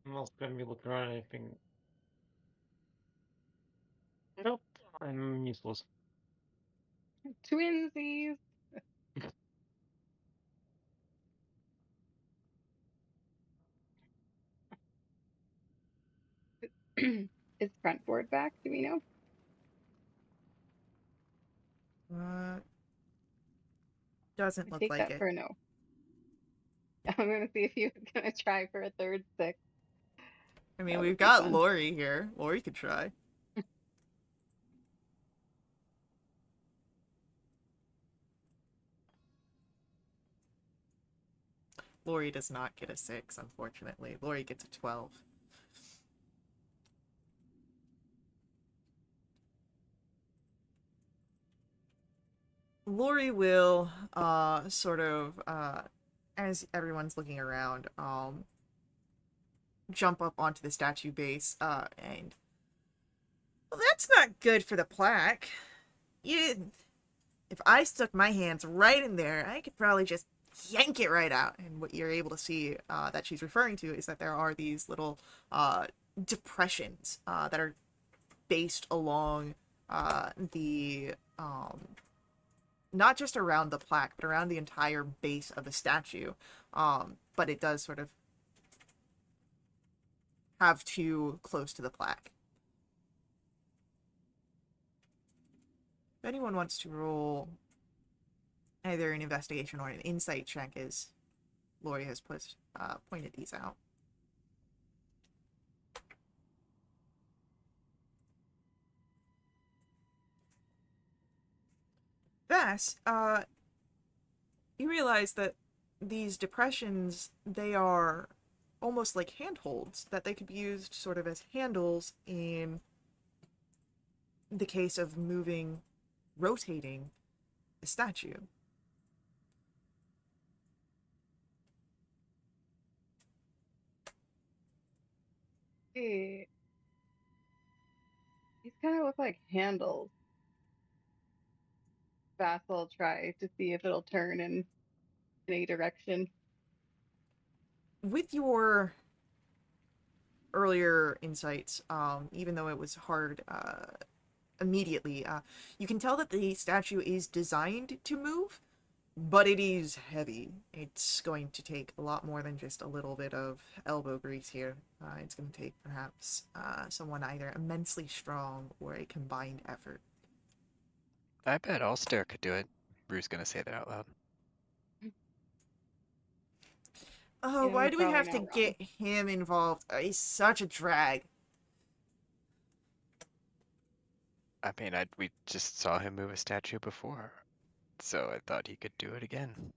I'm also gonna be looking around anything. Nope. I'm useless. Twinsies! Is front board back? Do we know? Uh, doesn't I look take like that it. for a no. I'm gonna see if he was gonna try for a third 6. I mean, That we've would be got fun. Lori here. Lori could try. Lori does not get a 6, unfortunately. Lori gets a 12. Lori will, sort of, as everyone's looking around, jump up onto the statue base, and... Well, that's not good for the plaque. If I stuck my hands right in there, I could probably just yank it right out. And what you're able to see that she's referring to is that there are these little depressions that are based along the not just around the plaque, but around the entire base of the statue. But it does sort of have too close to the plaque. anyone wants to roll either an investigation or an insight check, as Lori has pointed these out. Vass, you realize that these depressions, they are almost like handholds, that they could be used sort of as handles in the case of rotating the statue. Hey, these kind of look like handles. Vassal try to see if it'll turn in any direction. With your earlier insights, even though it was hard immediately, you can tell that the statue is designed to move, but it is heavy. It's going to take a lot more than just a little bit of elbow grease here. It's going to take perhaps someone either immensely strong or a combined effort. I bet Ulster could do it. Rue's gonna say that out loud. Oh, Yeah, why you're do we probably have not to wrong. get him involved? He's such a drag. I mean, we just saw him move a statue before, so I thought he could do it again.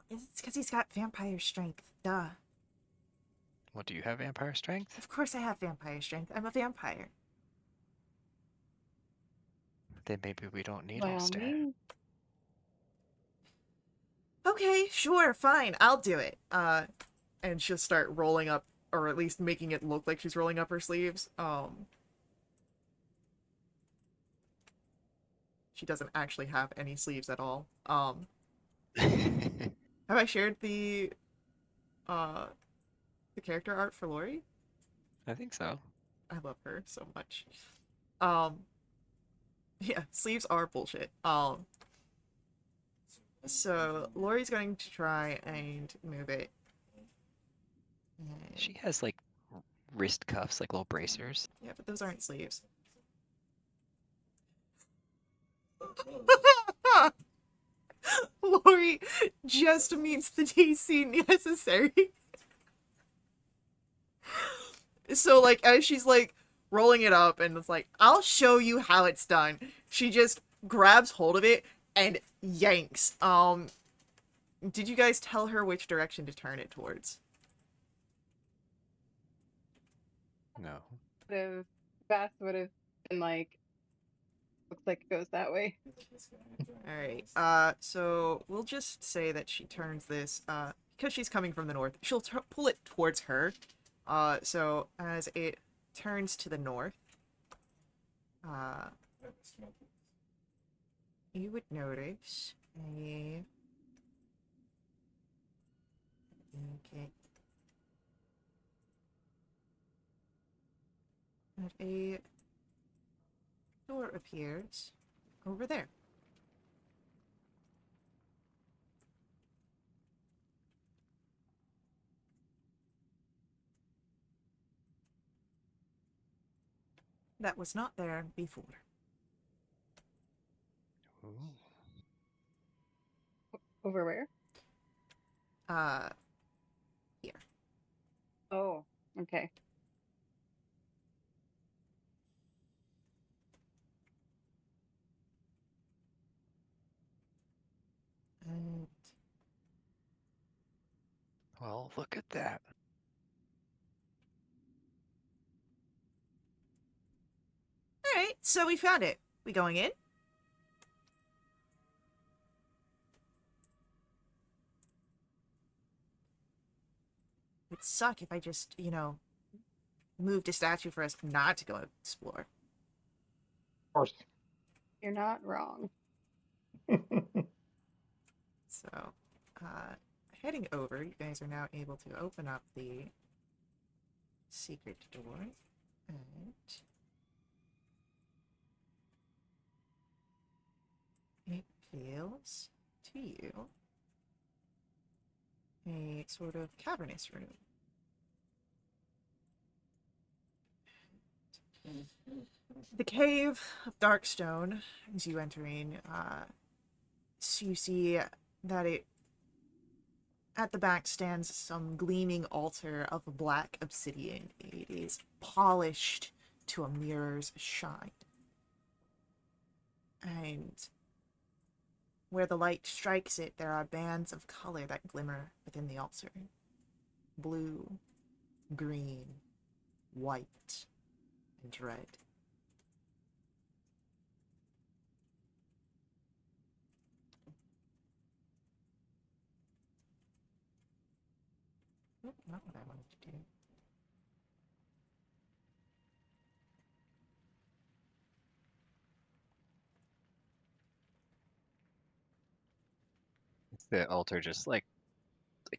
It's because he's got vampire strength. Duh. Well, do you have vampire strength? Of course I have vampire strength. I'm a vampire. Then maybe we don't need By all Ulster. means. Okay, sure, fine, I'll do it. And she'll start rolling up, or at least making it look like she's rolling up her sleeves. She doesn't actually have any sleeves at all. Have I shared uh, the character art for Lori? I think so. I love her so much. Yeah, sleeves are bullshit. So Lori's going to try and move it. She has like wrist cuffs, like little bracers. Yeah, but those aren't sleeves. Lori just meets the DC necessary. So, like, as she's, like, rolling it up and it's like, I'll show you how it's done, she just grabs hold of it and yanks. Did you guys tell her which direction to turn it towards? No. Vass would have been like, looks like it goes that way. Alright, so we'll just say that she turns this, because she's coming from the north, she'll pull it towards her. So as it turns to the north, you would notice a... Okay. That a door appears over there. That was not there before. Ooh. Over where? Here. Oh, okay. And Well, look at that. alright, so we found it. We going in? It'd suck if I just, moved a statue for us not to go explore. Of course. You're not wrong. So, heading over, you guys are now able to open up the secret door, and it feels to you a sort of cavernous room. The cave of Darkstone, as you entering, so you see that it at the back stands some gleaming altar of black obsidian. It is polished to a mirror's shine. And where the light strikes it, there are bands of color that glimmer within the altar. Blue, green, white, and red. Nope, not what I wanted to do. Is the altar just like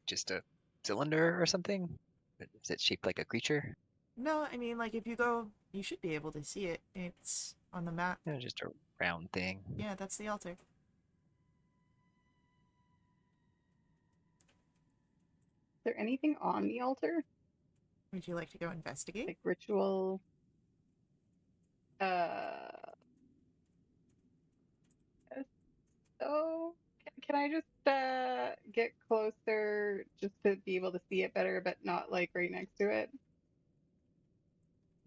just a cylinder or something? Is it shaped like a creature? No, I mean, like, if you go, you should be able to see it. It's on the map. No, just a round thing. Yeah, that's the altar. Is there anything on the altar? Would you like to go investigate? Like ritual? Uh, so can I just get closer just to be able to see it better, but not like right next to it?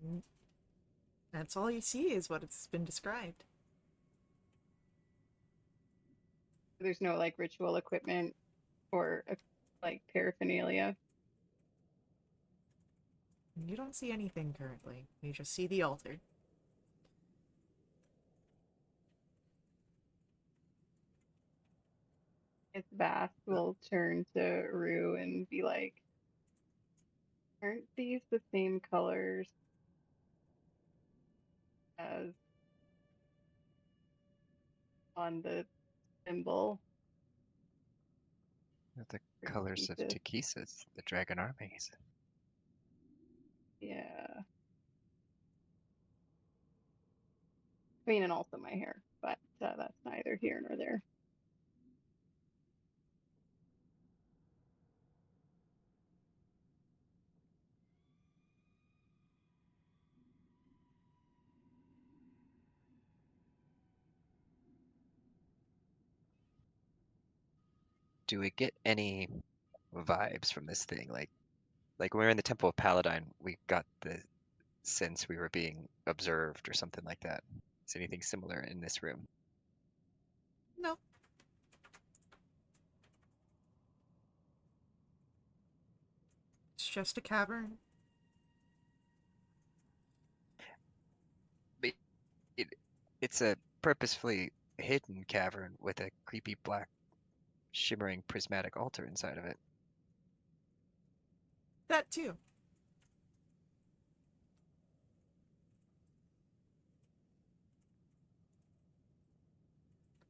Mm, that's all you see is what it's been described. There's no like ritual equipment or like paraphernalia. You don't see anything currently. You just see the altar. It's vast. Will turn to Rue and be like, "Aren't these the same colors as on the symbol The for colors of Thesis?" Takisas, the dragon armies. Yeah. I mean, and also my hair, but that's neither here nor there. Do we get any vibes from this thing? Like when we were in the Temple of Paladine, we got the sense we were being observed or something like that. Is anything similar in this room? No. It's just a cavern. But it, it's a purposefully hidden cavern with a creepy black shimmering prismatic altar inside of it. That too.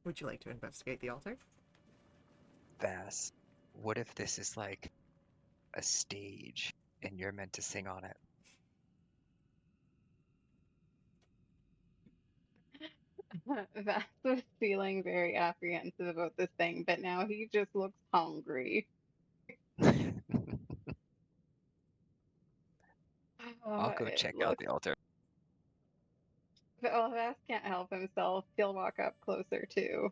Would you like to investigate the altar? Vast. What if this is like a stage and you're meant to sing on it? Vass was feeling very apprehensive about this thing, but now he just looks hungry. I'll go It check out looks. the altar. Well, Vass can't help himself. He'll walk up closer too.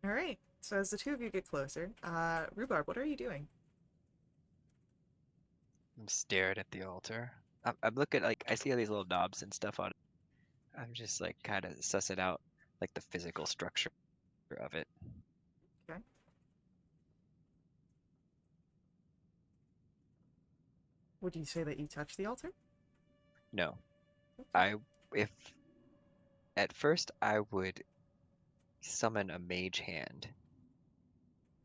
All right. So as the two of you get closer, Rhubarb, what are you doing? I'm staring at the altar. I'm looking like I see all these little knobs and stuff on it. I'm just like kind of sussing out like the physical structure of it. Okay. Would you say that you touched the altar? No, Okay. I if at first I would summon a mage hand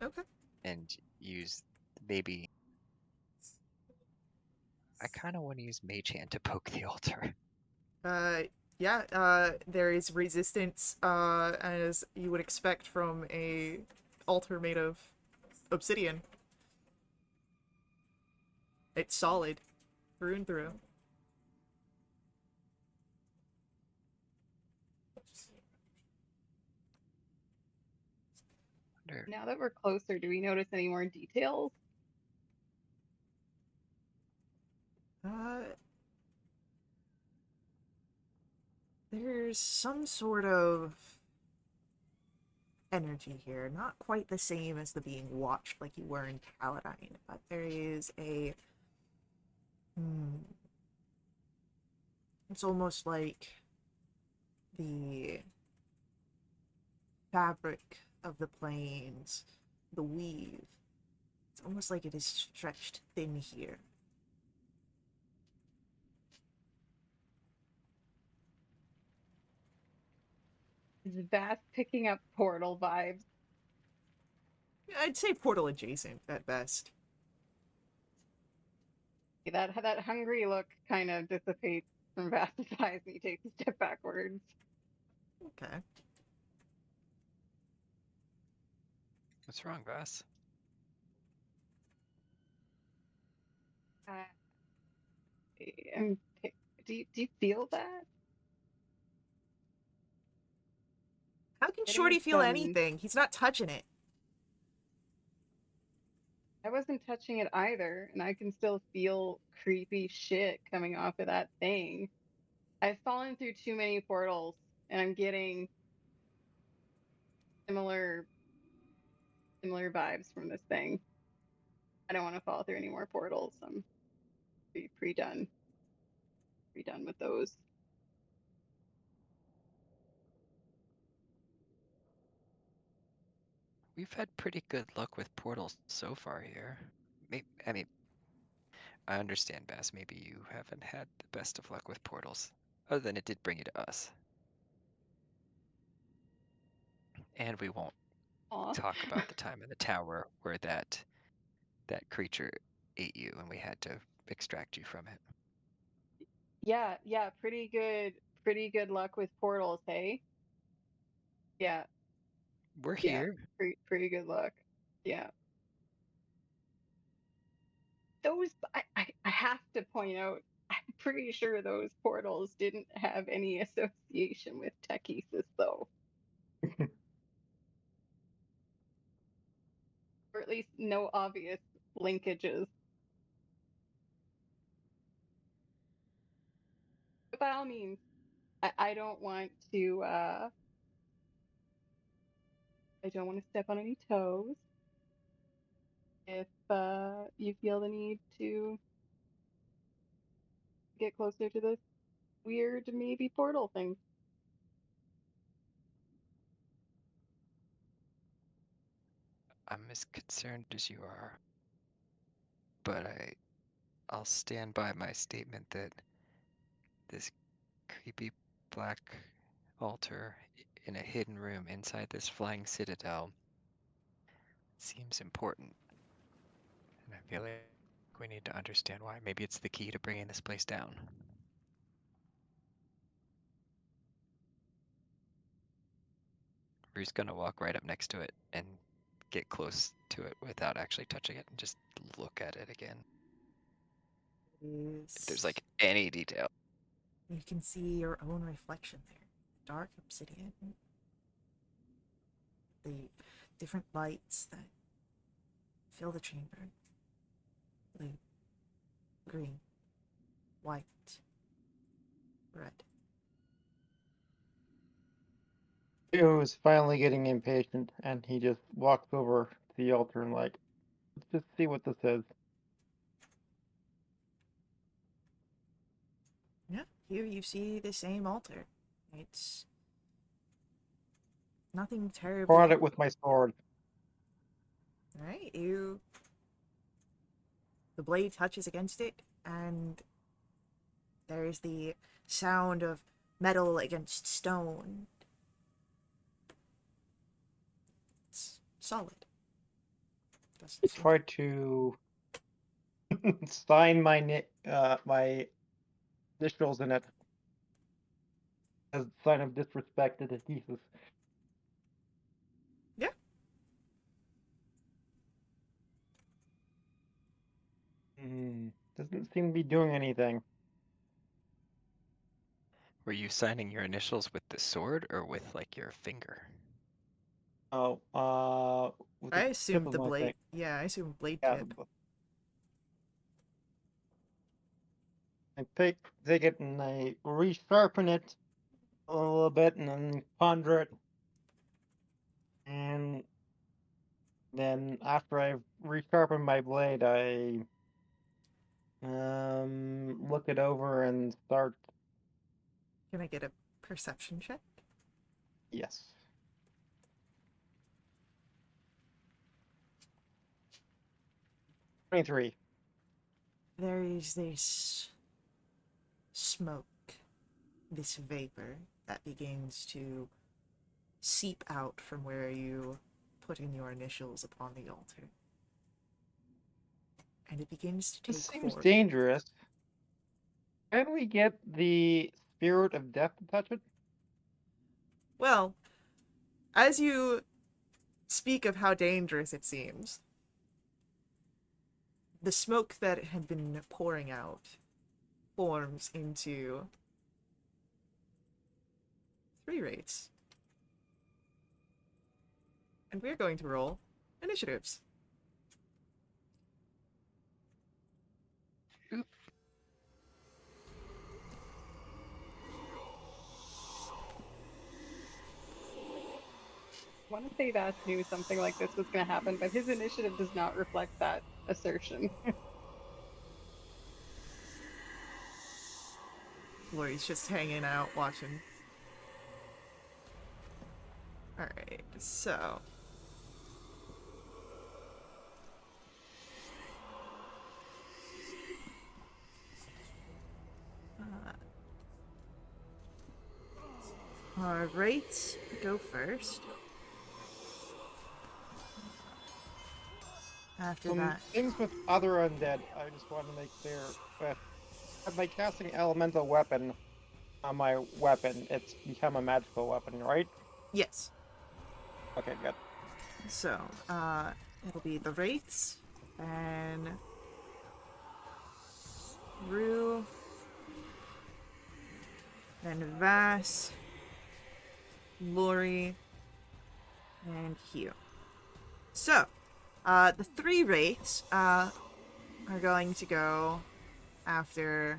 Okay. and use maybe I kind of want to use mage hand to poke the altar. Uh, yeah, there is resistance, as you would expect from a altar made of obsidian. It's solid, through and through. Wonder- Now that we're closer, do we notice any more details? Uh, there's some sort of energy here. Not quite the same as the being watched like you were in Paladine, but there is a... It's almost like the fabric of the plains, the weave. It's almost like it is stretched thin here. Is Vast picking up portal vibes? I'd say portal adjacent at best. That hungry look kind of dissipates from Vast's eyes and he takes a step backwards. Okay. What's wrong, Vass? Uh, and do you feel that? How can Getting Shorty feel some- anything? He's not touching it. I wasn't touching it either, and I can still feel creepy shit coming off of that thing. I've fallen through too many portals, and I'm getting similar vibes from this thing. I don't want to fall through any more portals. I'm pre-done with those. We've had pretty good luck with portals so far here. I mean, I understand, Bass. Maybe you haven't had the best of luck with portals, other than it did bring you to us. And we won't Aw. talk about the time in the tower where that creature ate you and we had to extract you from it. Yeah, pretty good luck with portals, hey? Yeah, We're yeah, here. pretty good luck. Yeah. Those, I have to point out, I'm pretty sure those portals didn't have any association with Techesis, though. Or at least no obvious linkages. But by all means, I don't want to step on any toes. If you feel the need to get closer to this weird maybe portal thing. I'm as concerned as you are, but I'll stand by my statement that this creepy black altar in a hidden room inside this flying citadel seems important. And I feel like we need to understand why. Maybe it's the key to bringing this place down. We're just gonna walk right up next to it and get close to it without actually touching it and just look at it again. If there's like any detail. You can see your own reflection there. Dark obsidian. The different lights that fill the chamber. Blue, green, white, red. Leo is finally getting impatient, and he just walks over to the altar and like, let's just see what this is. Yeah, here you see the same altar. It's nothing terribly... Prod it with my sword. Right, you... The blade touches against it, and there's the sound of metal against stone. It's solid. I try to sign my my initials in it as a sign of disrespect to the thesis. Yeah. Doesn't seem to be doing anything. Were you signing your initials with the sword or with like your finger? Oh, with I the tip assumed of the my blade... thing. Yeah, I assumed blade Yeah, tip. I take it and I resharpen it a little bit and then ponder it. And then after I've resharpened my blade, I look it over and start. Can I get a perception check? Yes. 23. There is this smoke, this vapor that begins to seep out from where you put in your initials upon the altar. And it begins to take This seems form. dangerous. Can we get the spirit of death to touch it? Well, as you speak of how dangerous it seems, the smoke that had been pouring out forms into 3 wraiths. And we're going to roll initiatives. I want to say Vass knew something like this was going to happen, but his initiative does not reflect that assertion. Lori's just hanging out, watching. Alright, so... Alright, go first. After that... Things with other undead, I just want to make clear. By casting elemental weapon on my weapon, it's become a magical weapon, right? Yes. Okay, good. So, it'll be the Wraiths, and... Rue... Then Vass... Lori... And Hugh. So, the 3 Wraiths, are going to go after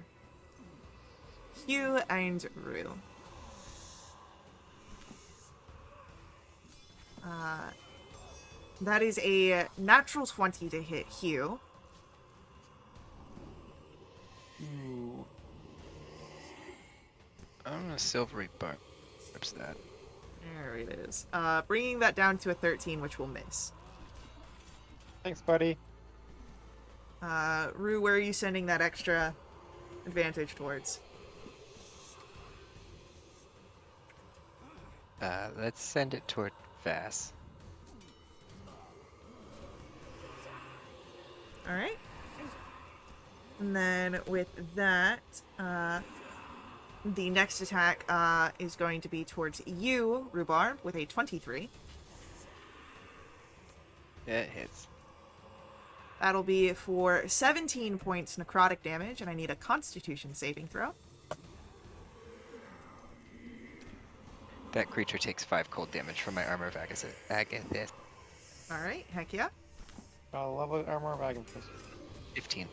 Hugh and Rue. That is a natural 20 to hit Hugh. Ooh. I'm gonna silvery bar. What's that? There it is. Bringing that down to a 13, which will miss. Thanks, buddy. Rue, where are you sending that extra advantage towards? Let's send it toward Vass. Alright. And then with that, the next attack is going to be towards you, Rhubarb, with a 23. It hits. That'll be for 17 points necrotic damage, and I need a Constitution saving throw. That creature takes 5 cold damage from my armor of Agathis. Alright, heck yeah. Lovely armor of Agathis. 15.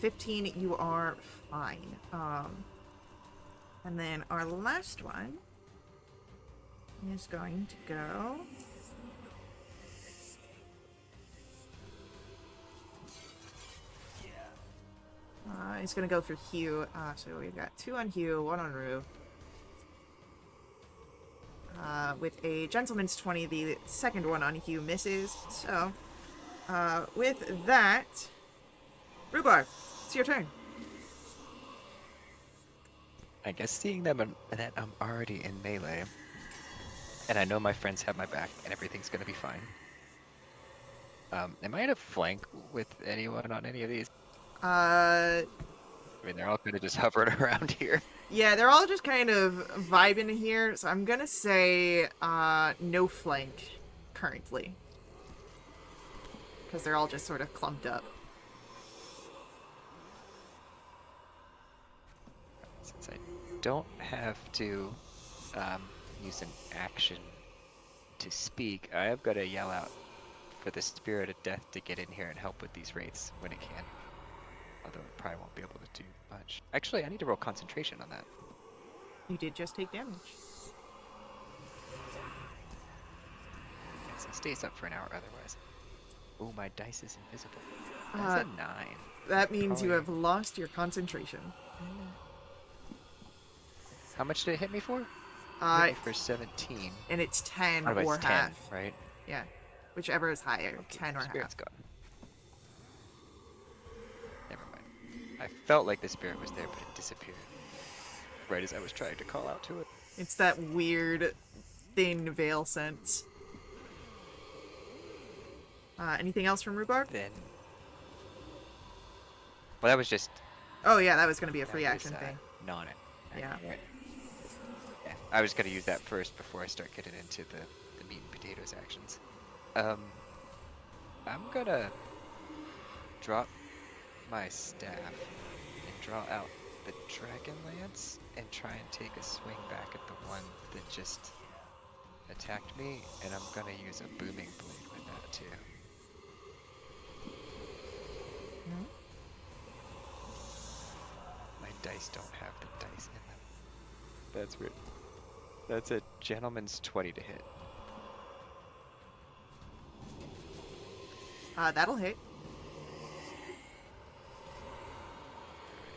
15, you are fine. And then our last one is going to go... He's going to go for Hugh. So we've got 2 on Hugh, 1 on Rue. With a Gentleman's 20, the second one on Hugh misses. So, with that, Rhubarb, it's your turn. I guess seeing that I'm already in melee, and I know my friends have my back, and everything's gonna be fine. Am I in a flank with anyone on any of these? I mean, they're all kind of just hovering around here. Yeah, they're all just kind of vibing here, so I'm gonna say no flank currently. Because they're all just sort of clumped up. Since I don't have to use an action to speak, I have got to yell out for the spirit of death to get in here and help with these wraiths when it can. Although it probably won't be able to do much. Actually, I need to roll concentration on that. You did just take damage. Yes, it stays up for an hour otherwise. Oh, my dice is invisible. That's a 9. That means you probably- have lost your concentration. How much did it hit me for? Hit Uh, me for 17. and it's 10 Otherwise, or it's 10, half. right? Yeah, whichever is higher, Okay, 10 or spirit's half. gone. Never mind. I felt like the spirit was there, but it disappeared. Right as I was trying to call out to it. It's that weird, thin veil sense. Anything else from Rhubarb? Then... Well, that was just... Oh yeah, that was going to be a that free was, action thing. Non Yeah. Right. Yeah, I was going to use that first before I start getting into the meat and potatoes actions. I'm going to drop my staff and draw out the Dragonlance and try and take a swing back at the one that just attacked me, and I'm going to use a booming blade with that too. My dice don't have the dice in them. That's weird. That's a gentleman's 20 to hit. That'll hit.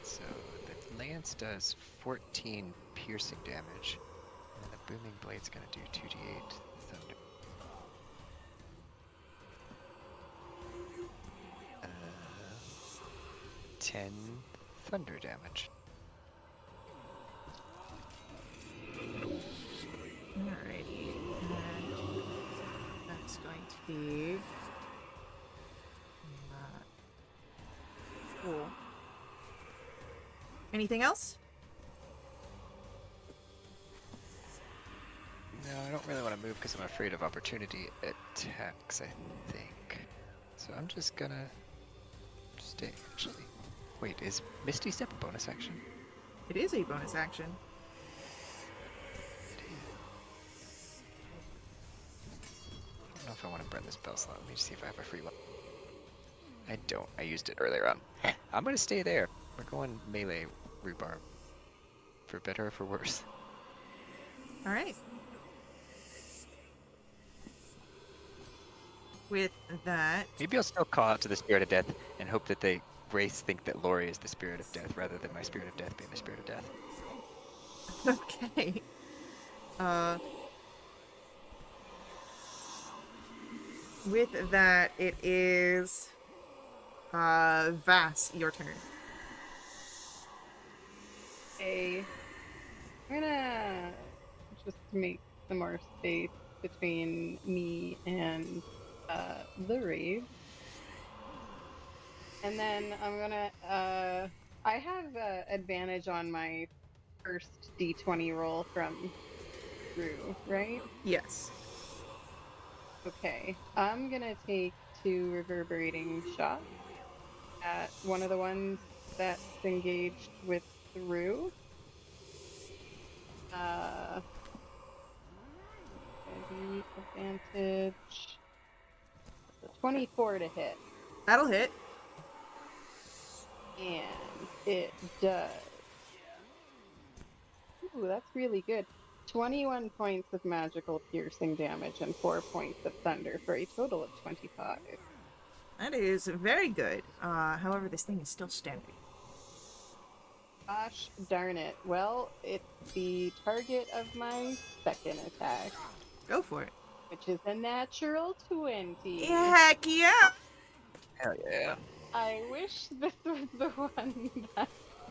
So the lance does 14 piercing damage, and the booming blade's gonna do 2d8 thunder. 10 thunder damage. Alrighty. And that's going to be... cool. Anything else? No, I don't really want to move because I'm afraid of opportunity attacks, I think. So I'm just gonna stay, actually. Wait, is Misty Step a bonus action? It is a bonus action. It is. I don't know if I want to burn this spell slot. Let me just see if I have a free one. I don't. I used it earlier on. I'm gonna stay there. We're going melee rhubarb. For better or for worse. Alright. With that... Maybe I'll still call out to the Spirit of Death and hope that they Wraiths think that Lori is the Spirit of Death rather than my Spirit of Death being the Spirit of Death. Okay. With that, it is... Vass, your turn. Okay. I'm gonna just make some more space between me and the rave. And then I'm gonna I have advantage on my first d20 roll from Drew, right? Yes. Okay. I'm gonna take 2 reverberating shots at one of the ones that's engaged with Drew. Heavy advantage. 24 to hit. That'll hit. And it does. Ooh, that's really good. 21 points of magical piercing damage and 4 points of thunder for a total of 25. That is very good. However, this thing is still standing. Gosh darn it. Well, it's the target of my second attack, Go for it. which is a natural 20. Heck yeah! Hell yeah. I wish this was the one that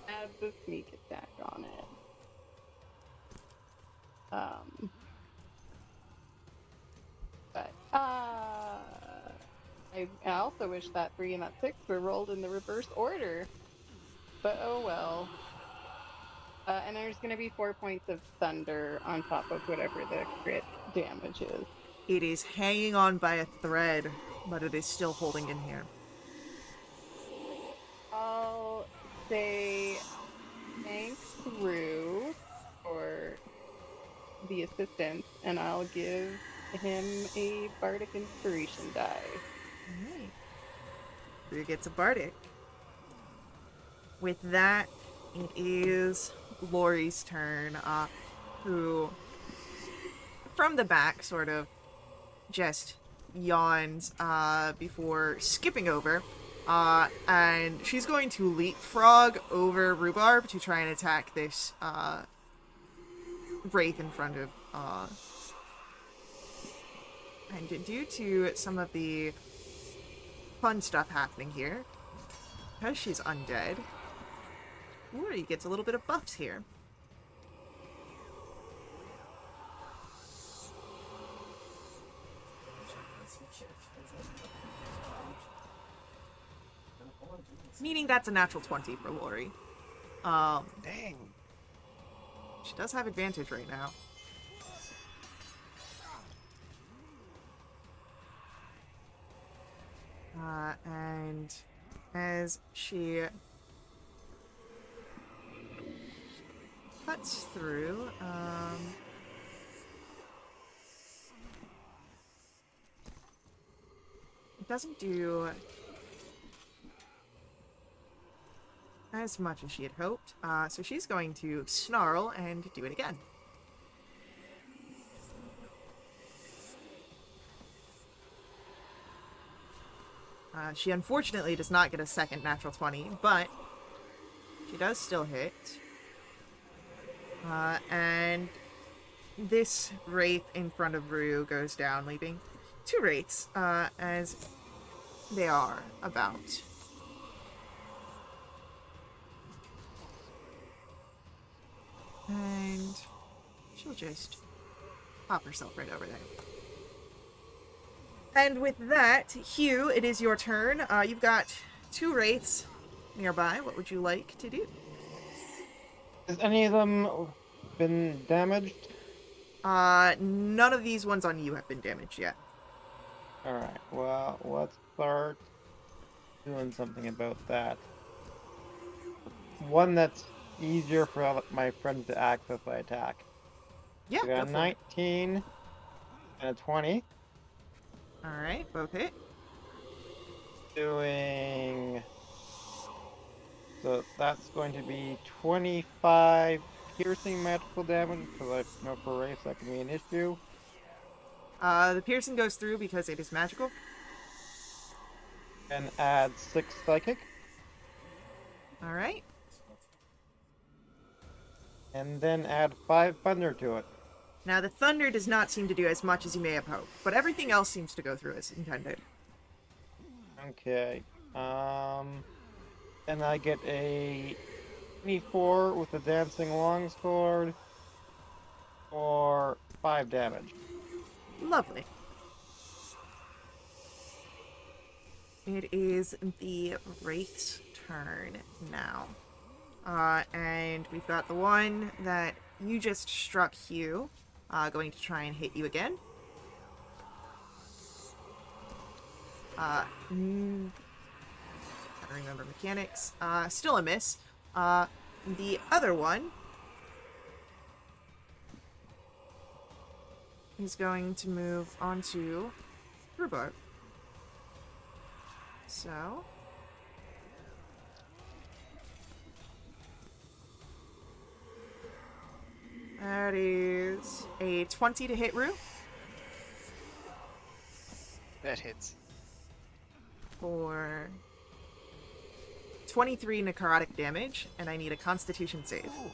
had the sneak attack on it. But I also wish that 3 and that 6 were rolled in the reverse order. But oh well. And there's going to be 4 points of thunder on top of whatever the crit damage is. It is hanging on by a thread, but it is still holding in here. I'll say thanks, Rue, for the assistance, and I'll give him a bardic inspiration die. Alright. Rue gets a bardic. With that, it is Lori's turn, who, from the back, sort of just yawns before skipping over. And she's going to leapfrog over Rhubarb to try and attack this wraith in front of. And due to some of the fun stuff happening here, because she's undead, Lori gets a little bit of buffs here. Meaning that's a natural 20 for Lori. Dang. She does have advantage right now. And as she cuts through, it doesn't do as much as she had hoped, so she's going to snarl and do it again. She unfortunately does not get a second natural 20, but she does still hit. And this wraith in front of Rue goes down, leaving two wraiths, as they are about. And she'll just pop herself right over there. And with that, Hugh, it is your turn. You've got two wraiths nearby. What would you like to do? Has any of them been damaged? None of these ones on you have been damaged yet. Alright, well, let's start doing something about that. One that's easier for my friends to access by attack. Yeah, We got go a for it. 19 and a 20. Alright, both hit. Doing... So that's going to be 25 piercing magical damage, because I know for race that can be an issue. The piercing goes through because it is magical. And add 6 psychic. Alright. And then add 5 thunder to it. Now, the thunder does not seem to do as much as you may have hoped, but everything else seems to go through as intended. Okay. And I get a 24 with a dancing longsword for 5 damage. Lovely. It is the Wraith's turn now. And we've got the one that you just struck Hugh, going to try and hit you again. I don't remember mechanics. Still a miss. The other one is going to move onto Rhubarb. So that is a 20 to hit Rue That hits. for 23 necrotic damage, and I need a Constitution save. Ooh.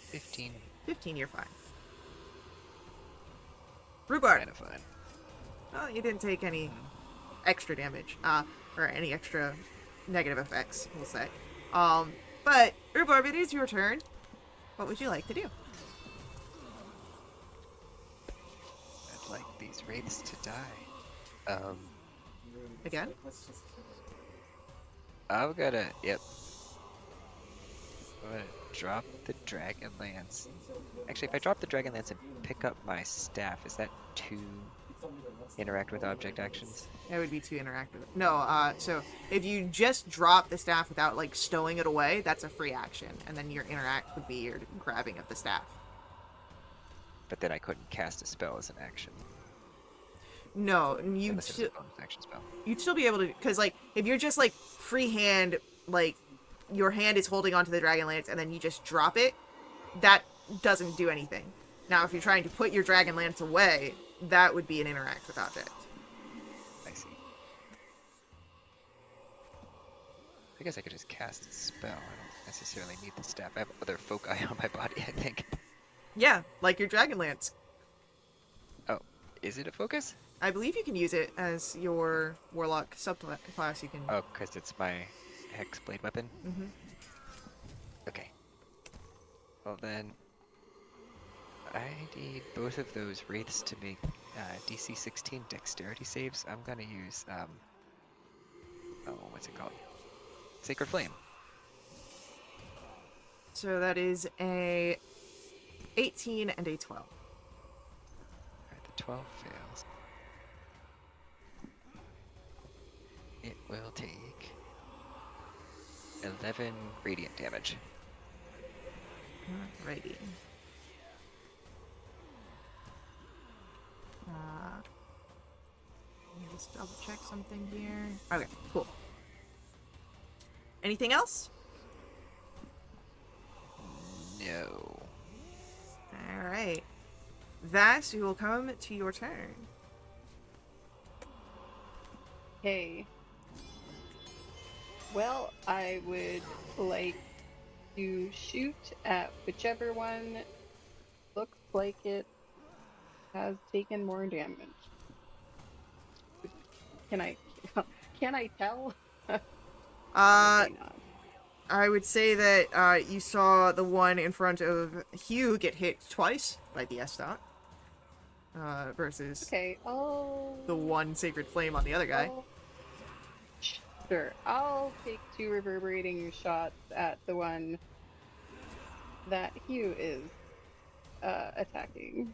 15. 15, you're fine. Rhubarb. Kind of fine. Well, you didn't take any extra damage, or any extra negative effects, we'll say. But Rhubarb, it is your turn. What would you like to do? I'd like these wraiths to die. Again? I'm gonna, yep. I'm gonna drop the Dragonlance. Actually, if I drop the Dragonlance and pick up my staff, is that to interact with object actions? That would be too interactive. No, so if you just drop the staff without, like, stowing it away, that's a free action. And then your interact would be your grabbing of the staff. But then I couldn't cast a spell as an action. No, you'd Unless it was still, a bonus action spell. you'd still be able to, because, like, if you're just, like, freehand, like, your hand is holding onto the Dragonlance and then you just drop it, that doesn't do anything. Now, if you're trying to put your Dragonlance away, that would be an interact with object. I see. I guess I could just cast a spell. I don't necessarily need the staff. I have other foci on my body, I think. Yeah, like your Dragonlance. Oh, is it a focus? I believe you can use it as your Warlock subclass. You can. Oh, because it's my Hex Blade weapon? Hmm. Okay. Well then, I need both of those wraiths to make DC 16 dexterity saves. I'm gonna use, oh, what's it called? Sacred Flame. So that is a 18 and a 12. Alright, the 12 fails. It will take 11 radiant damage. Alrighty. Let me just double check something here. Okay, cool. Anything else? No. Alright. Vass, we will come to your turn. Okay. Well, I would like to shoot at whichever one looks like it has taken more damage. Can I tell? Probably not. I would say that you saw the one in front of Hugh get hit twice by the S-Dot. Versus Okay, the one Sacred Flame on the other guy. Sure, I'll take 2 reverberating shots at the one that Hugh is attacking.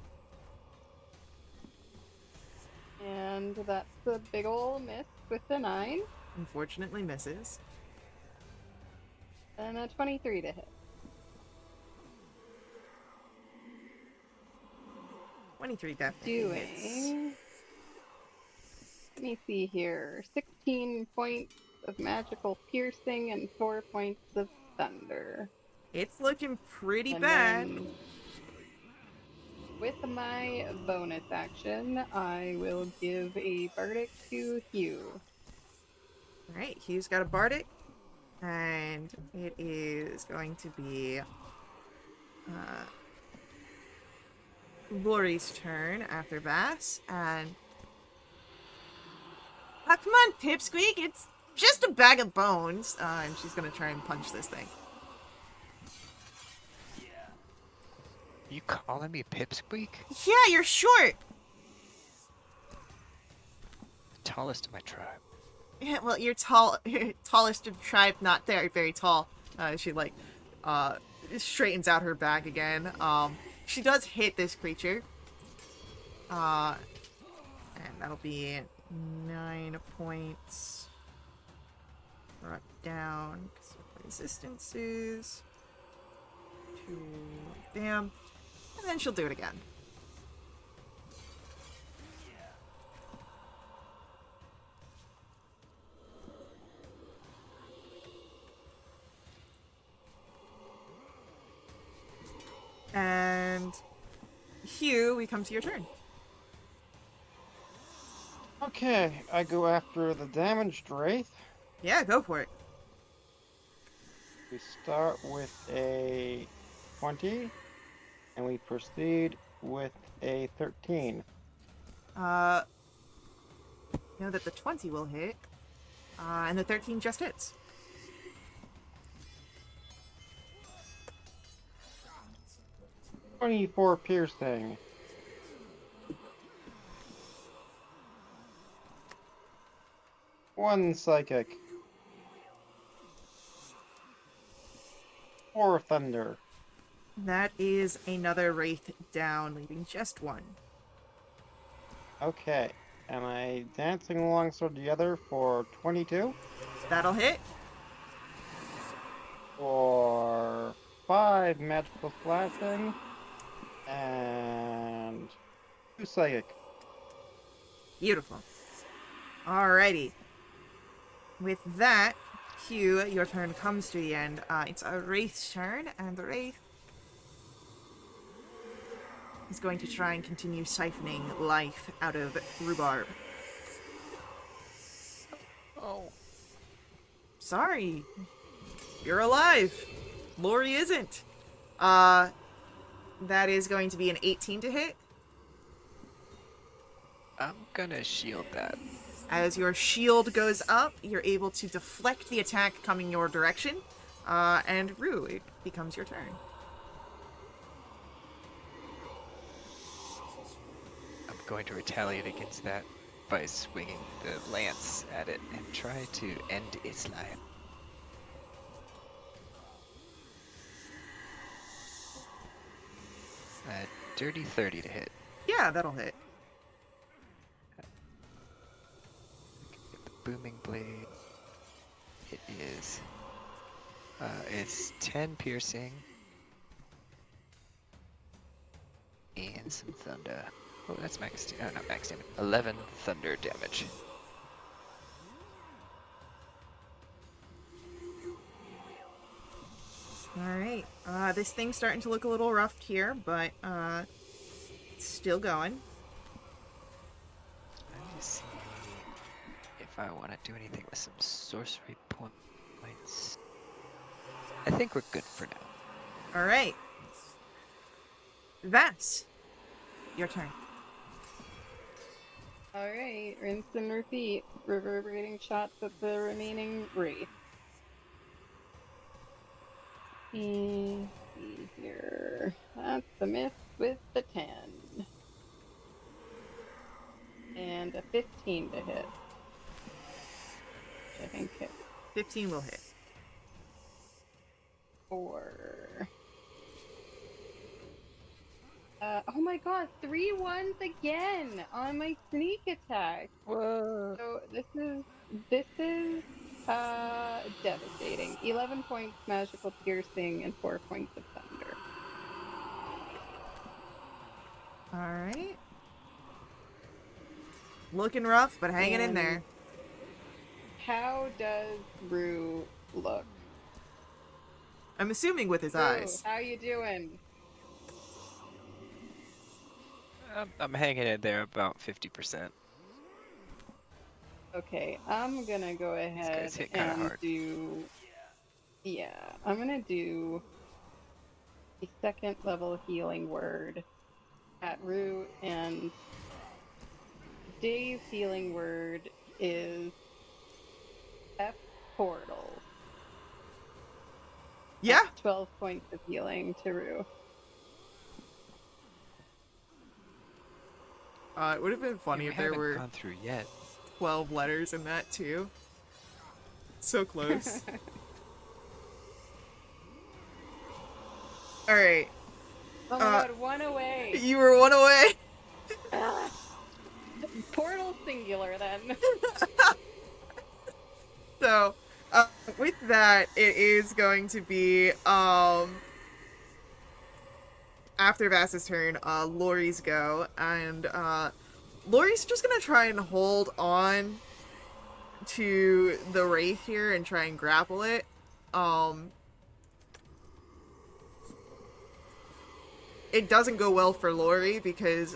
And that's a big ol' miss with the 9. Unfortunately misses. And a 23 to hit. 23 definitely hits. Doing... Let me see here. 16 points of magical piercing and 4 points of thunder. It's looking pretty And bad. then with my bonus action, I will give a bardic to Hugh. Alright, Hugh's got a Bardic. And it is going to be Lori's turn after Vass. And come on, Pipsqueak, it's just a bag of bones. And she's gonna try and punch this thing. You calling me Pipsqueak? Yeah, you're short. The tallest of my tribe. Yeah, well, you're tall, tallest of the tribe, not very, very tall. She like straightens out her back again. She does hit this creature. And that'll be 9 points. Brought down because of resistances. 2, bam. And then she'll do it again. And Hugh, we come to your turn. Okay, I go after the damaged wraith. Yeah, go for it. We start with a 20, and we proceed with a 13. You know that the 20 will hit, and the 13 just hits. .24 piercing. One psychic. 4 thunder. That is another wraith down, leaving just one. Okay, am I dancing alongside the other for 22? That'll hit. For 5 magical slashing. And 2 psychic. Beautiful. Alrighty. With that, Hugh, your turn comes to the end. It's a Wraith's turn, and the Wraith is going to try and continue siphoning life out of Rhubarb. Oh. Sorry. You're alive. Lori isn't. That is going to be an 18 to hit. I'm gonna shield that. As your shield goes up, you're able to deflect the attack coming your direction. And Rue, it becomes your turn. I'm going to retaliate against that by swinging the lance at it and try to end its life. Dirty 30 to hit. Yeah, that'll hit. Get the booming blade. It is. It's 10 piercing. And some thunder. Oh, that's max. Not max damage. 11 thunder damage. Alright. This thing's starting to look a little rough here, but it's still going. Let me see if I want to do anything with some sorcery points. I think we're good for now. Alright. Vass, your turn. Alright, rinse and repeat. Reverberating shots at the remaining wraith. See here. That's the miss with the 10. And a 15 to hit. Which I think hit 15 will hit. 4. Oh my god, 3 ones again on my sneak attack. Whoa. So this is devastating. 11 points magical piercing and 4 points of thunder. Alright. Looking rough, but hanging in there. How does Rue look? I'm assuming with his Rue, eyes. how you doing? I'm hanging in there about 50%. Okay, I'm gonna go ahead guys hit kinda and hard. do... Yeah, I'm gonna do a 2nd level healing word at Rue, and Dave's healing word is F portal. Yeah. 12 points of healing to Rue. It would have been funny We if there haven't were gone through yet. 12 letters in that too. So close. Alright. Oh my god, 1 away! You were 1 away. Ah. Portal singular then. So, with that, it is going to be, after Vass's turn, Lori's go, and, Lori's just gonna try and hold on to the Wraith here and try and grapple it. It doesn't go well for Lori because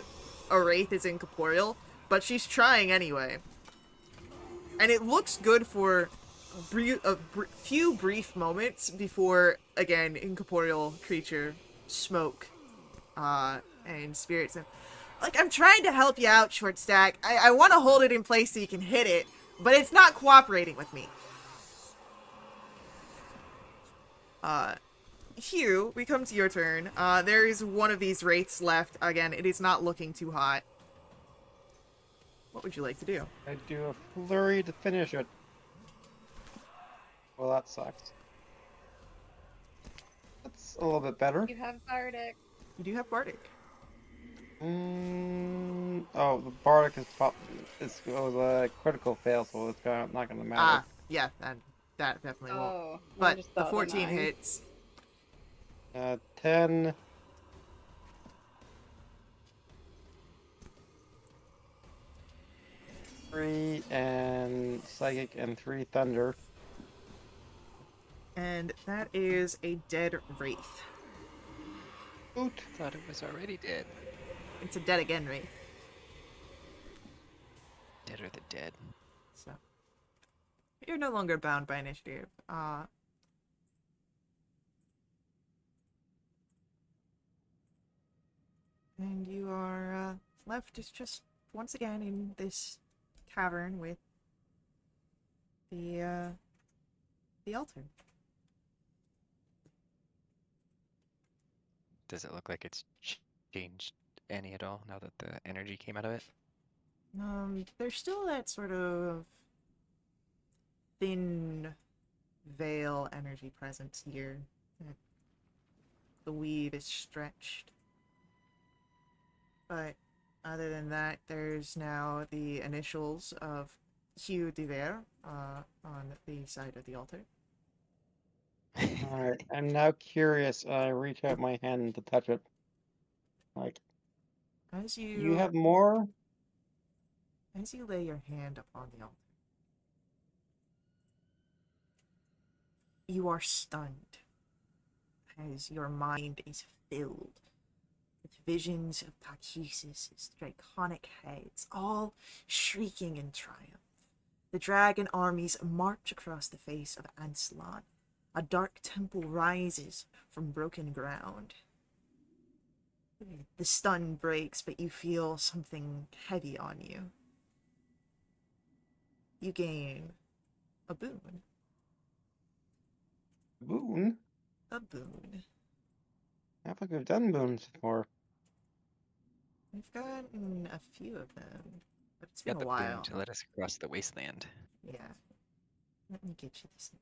a Wraith is incorporeal, but she's trying anyway. And it looks good for a few brief moments before, again, incorporeal creature, smoke, and spirits. Like, I'm trying to help you out, Short Stack. I want to hold it in place so you can hit it, but it's not cooperating with me. Hugh, we come to your turn. There is one of these wraiths left. Again, it is not looking too hot. What would you like to do? I do a flurry to finish it. Well, that sucks. That's a little bit better. You have Bardic. You do have Bardic. Oh, the Bardic it was a critical fail, so it's not gonna matter. Ah, yeah, that definitely won't. Oh, I But just the thought 14 9. hits. 10. 3 and psychic and 3 thunder. And that is a dead wraith. Oot. Thought it was already dead. It's a dead again wraith. Deader the dead. So you're no longer bound by initiative. And you are left just once again in this cavern with the altar. Does it look like it's changed any at all now that the energy came out of it? There's still that sort of thin veil energy presence here. The weave is stretched. But other than that, there's now the initials of Hugh Dever on the side of the altar. Alright, I'm now curious. I reach out my hand to touch it. Like, As you have more? as you lay your hand upon the altar, you are stunned as your mind is filled with visions of Tachisis' draconic heads, all shrieking in triumph. The dragon armies march across the face of Anslan. A dark temple rises from broken ground. The stun breaks, but you feel something heavy on you. You gain a boon. Boon? A boon. I think we've done boons before. We've gotten a few of them, but it's been Got a the boon while. to let us across the wasteland. Yeah. Let me get you this.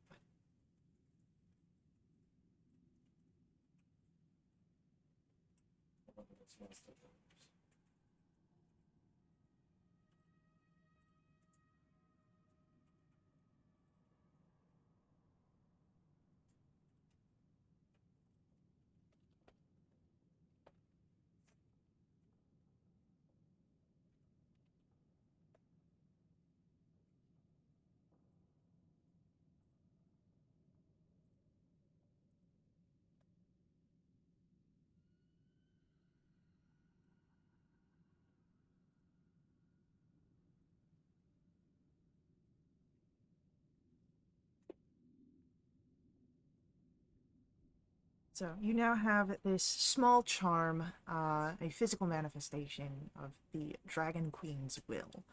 So you now have this small charm, a physical manifestation of the Dragon Queen's will.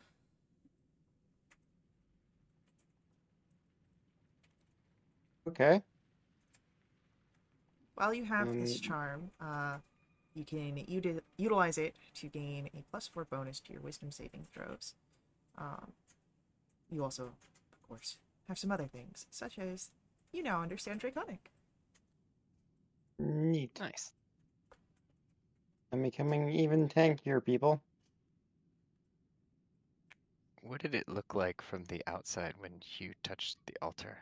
Okay. While you have this Um, charm, you can utilize it to gain a +4 bonus to your wisdom saving throws. You also, of course, have some other things, such as you now understand Draconic. neat. Nice. I'm becoming even tankier, people. What did it look like from the outside when Hugh touched the altar?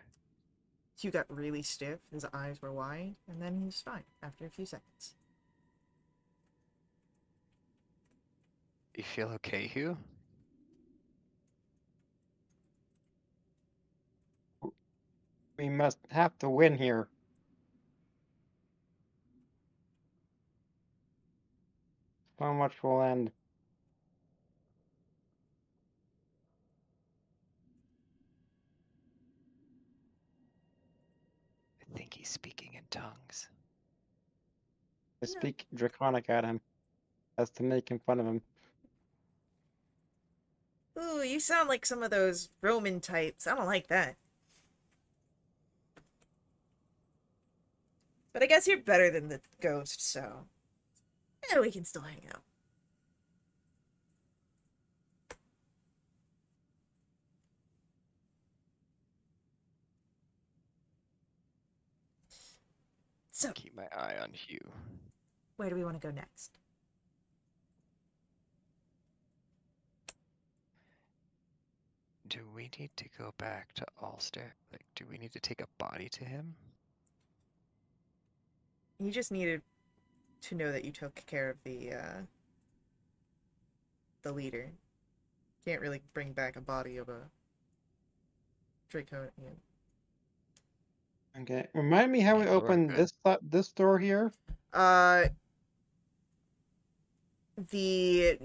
Hugh got really stiff, his eyes were wide, and then he was fine after a few seconds. You feel okay, Hugh? We must have to win here. So much will end. I think he's speaking in tongues. I No. speak draconic at him, as to make him fun of him. Ooh, you sound like some of those Roman types. I don't like that. But I guess you're better than the ghost, so yeah, we can still hang out. So, Keep my eye on Hugh. where do we want to go next? Do we need to go back to Ulster? Like, do we need to take a body to him? You just needed to know that you took care of the leader. Can't really bring back a body of a Draconian. Okay. Remind me how we Yeah, Laura, opened good. this door here. Uh, the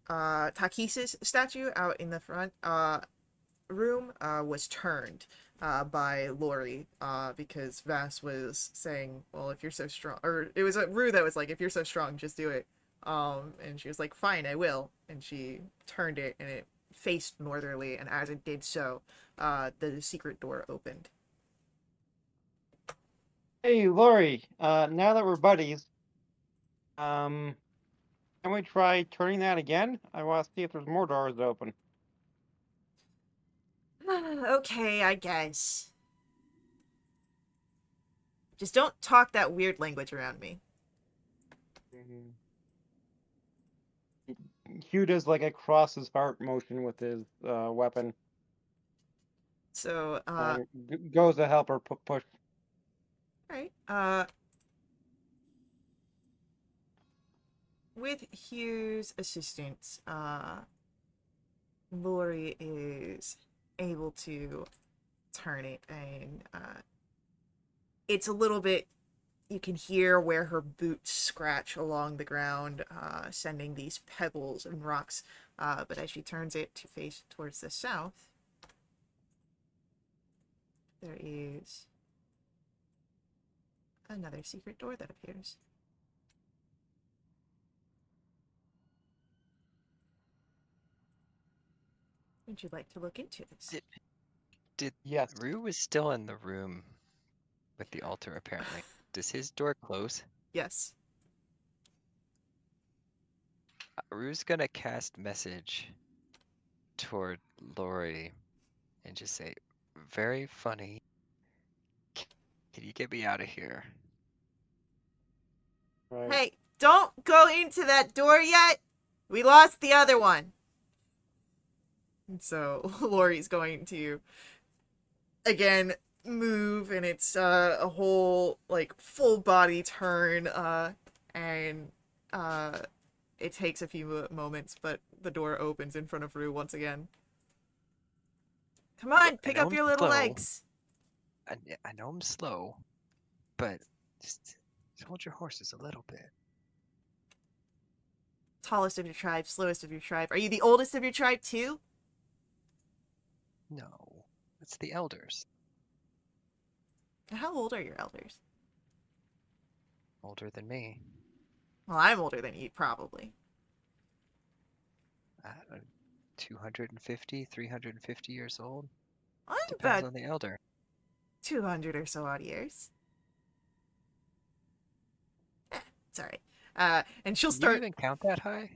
Takisis statue out in the front room was turned by Lori because Vass was saying, well, if you're so strong, or it was Rue that was like, if you're so strong, just do it. And she was like, fine, I will. And she turned it and it faced northerly, and as it did so, the secret door opened. Hey, Lori. Now that we're buddies, can we try turning that again? I want to see if there's more doors open. Okay, I guess. Just don't talk that weird language around me. Hugh does like a cross his heart motion with his weapon So, and goes to help her push. alright, with Hugh's assistance, Lori is able to turn it, and it's a little bit. You can hear where her boots scratch along the ground, sending these pebbles and rocks. But as she turns it to face towards the south, there is another secret door that appears. Would you like to look into this? Did Yes. Rue was still in the room with the altar, apparently. Does his door close? Yes. Rue's gonna cast message toward Lori and just say, very funny. Can you get me out of here? Right. Hey, don't go into that door yet. We lost the other one. And so Lori's going to again move, and it's a whole like full body turn, and it takes a few moments, but the door opens in front of Rue once again. Come on, Look, I pick know up I'm your little slow. legs. I know I'm slow, but just hold your horses a little bit. Tallest of your tribe, slowest of your tribe. Are you the oldest of your tribe too? No, it's the elders. How old are your elders? Older than me. Well, I'm older than you, probably. 250, 350 years old. I'm Depends about on the elder. 200 or so odd years. Sorry. And she'll Can you start. even count that high?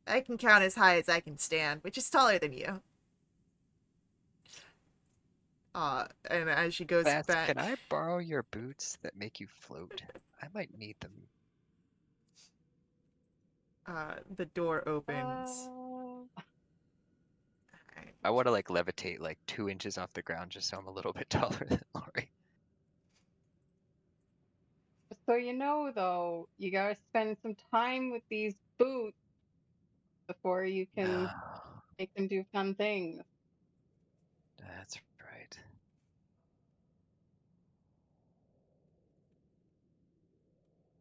I can count as high as I can stand, which is taller than you. And as she goes Bats, back, can I borrow your boots that make you float? I might need them. the door opens. I want to like levitate like 2 inches off the ground just so I'm a little bit taller than Lori. So you know, though, you gotta spend some time with these boots before you can make them do fun things. That's right.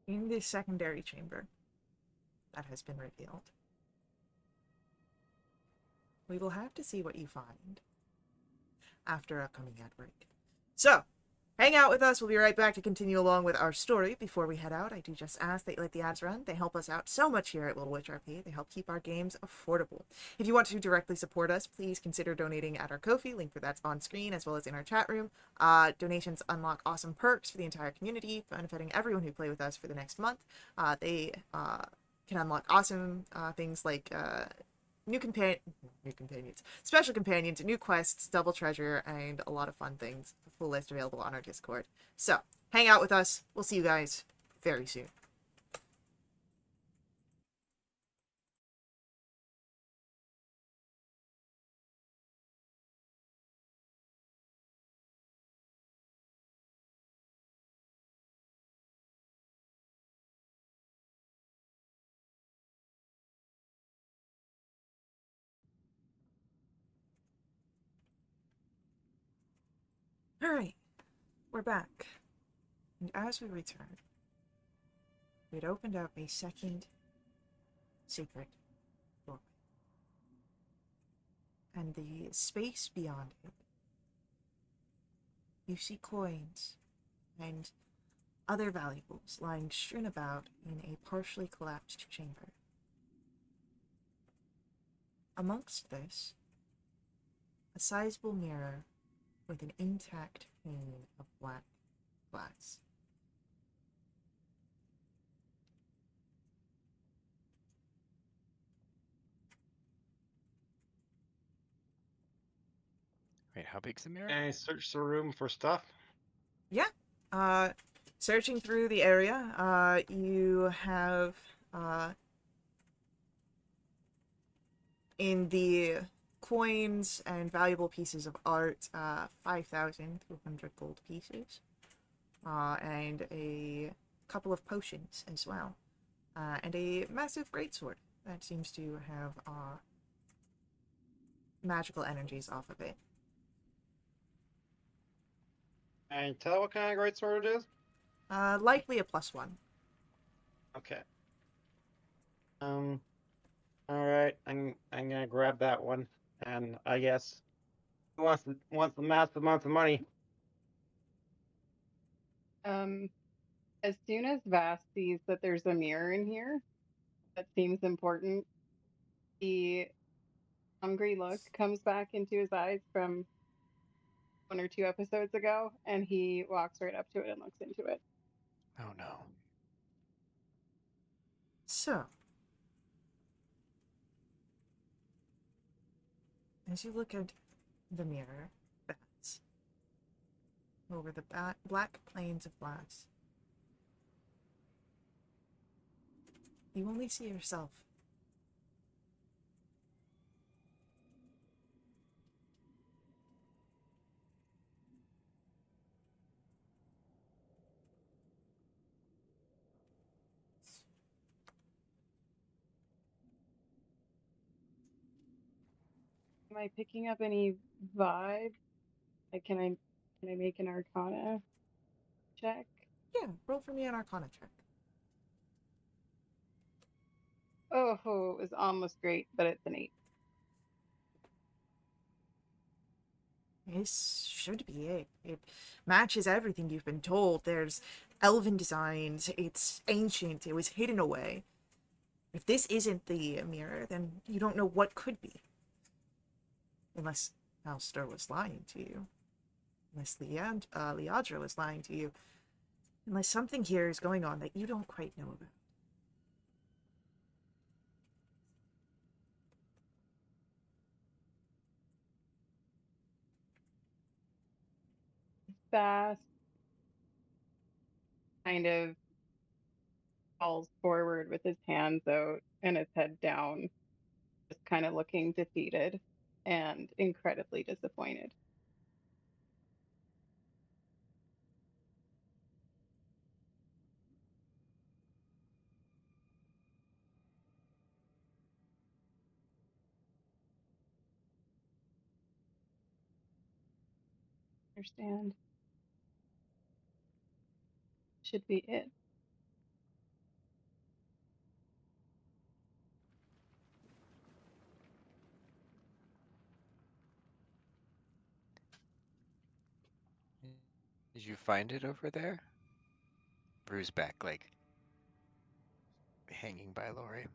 In the secondary chamber that has been revealed, we will have to see what you find after a coming ad break. So, hang out with us. We'll be right back to continue along with our story. Before we head out, I do just ask that you let the ads run. They help us out so much here at Little Witch RP. They help keep our games affordable. If you want to directly support us, please consider donating at our Ko-fi. Link for that's on screen as well as in our chat room. Donations unlock awesome perks for the entire community, benefiting everyone who play with us for the next month. They can unlock awesome things like new companions, special companions, new quests, double treasure, and a lot of fun things. A full list available on our Discord. So, hang out with us. We'll see you guys very soon. Alright, we're back. And as we return, we'd opened up a second secret doorway. And the space beyond it, you see coins and other valuables lying strewn about in a partially collapsed chamber. Amongst this, a sizable mirror with an intact pane of black glass. Wait, how big's the mirror? Can I search the room for stuff? Yeah. Searching through the area, you have, in the coins and valuable pieces of art, 5,200 gold pieces, and a couple of potions as well, and a massive greatsword that seems to have, magical energies off of it. Can you tell what kind of greatsword it is? Likely a +1. Okay. All right. I'm gonna grab that one, and I guess who wants the massive amounts of money? As soon as Vass sees that there's a mirror in here that seems important, the hungry look comes back into his eyes from 1 or 2 episodes ago, and he walks right up to it and looks into it. Oh no. So, as you look at the mirror, bats, over the black plains of glass, you only see yourself. Am I picking up any vibe? Like, can I make an Arcana check? Yeah, roll for me an Arcana check. Oh, it was almost great, but it's an 8. This should be it. It matches everything you've been told. There's elven designs, it's ancient, it was hidden away. If this isn't the mirror, then you don't know what could be. Unless Alistair was lying to you. Unless Liadra was lying to you. Unless something here is going on that you don't quite know about. Fast kind of falls forward with his hands out and his head down, just kind of looking defeated and incredibly disappointed. Understand. Should be it. Did you find it over there? Rue's back, like, hanging by Lori.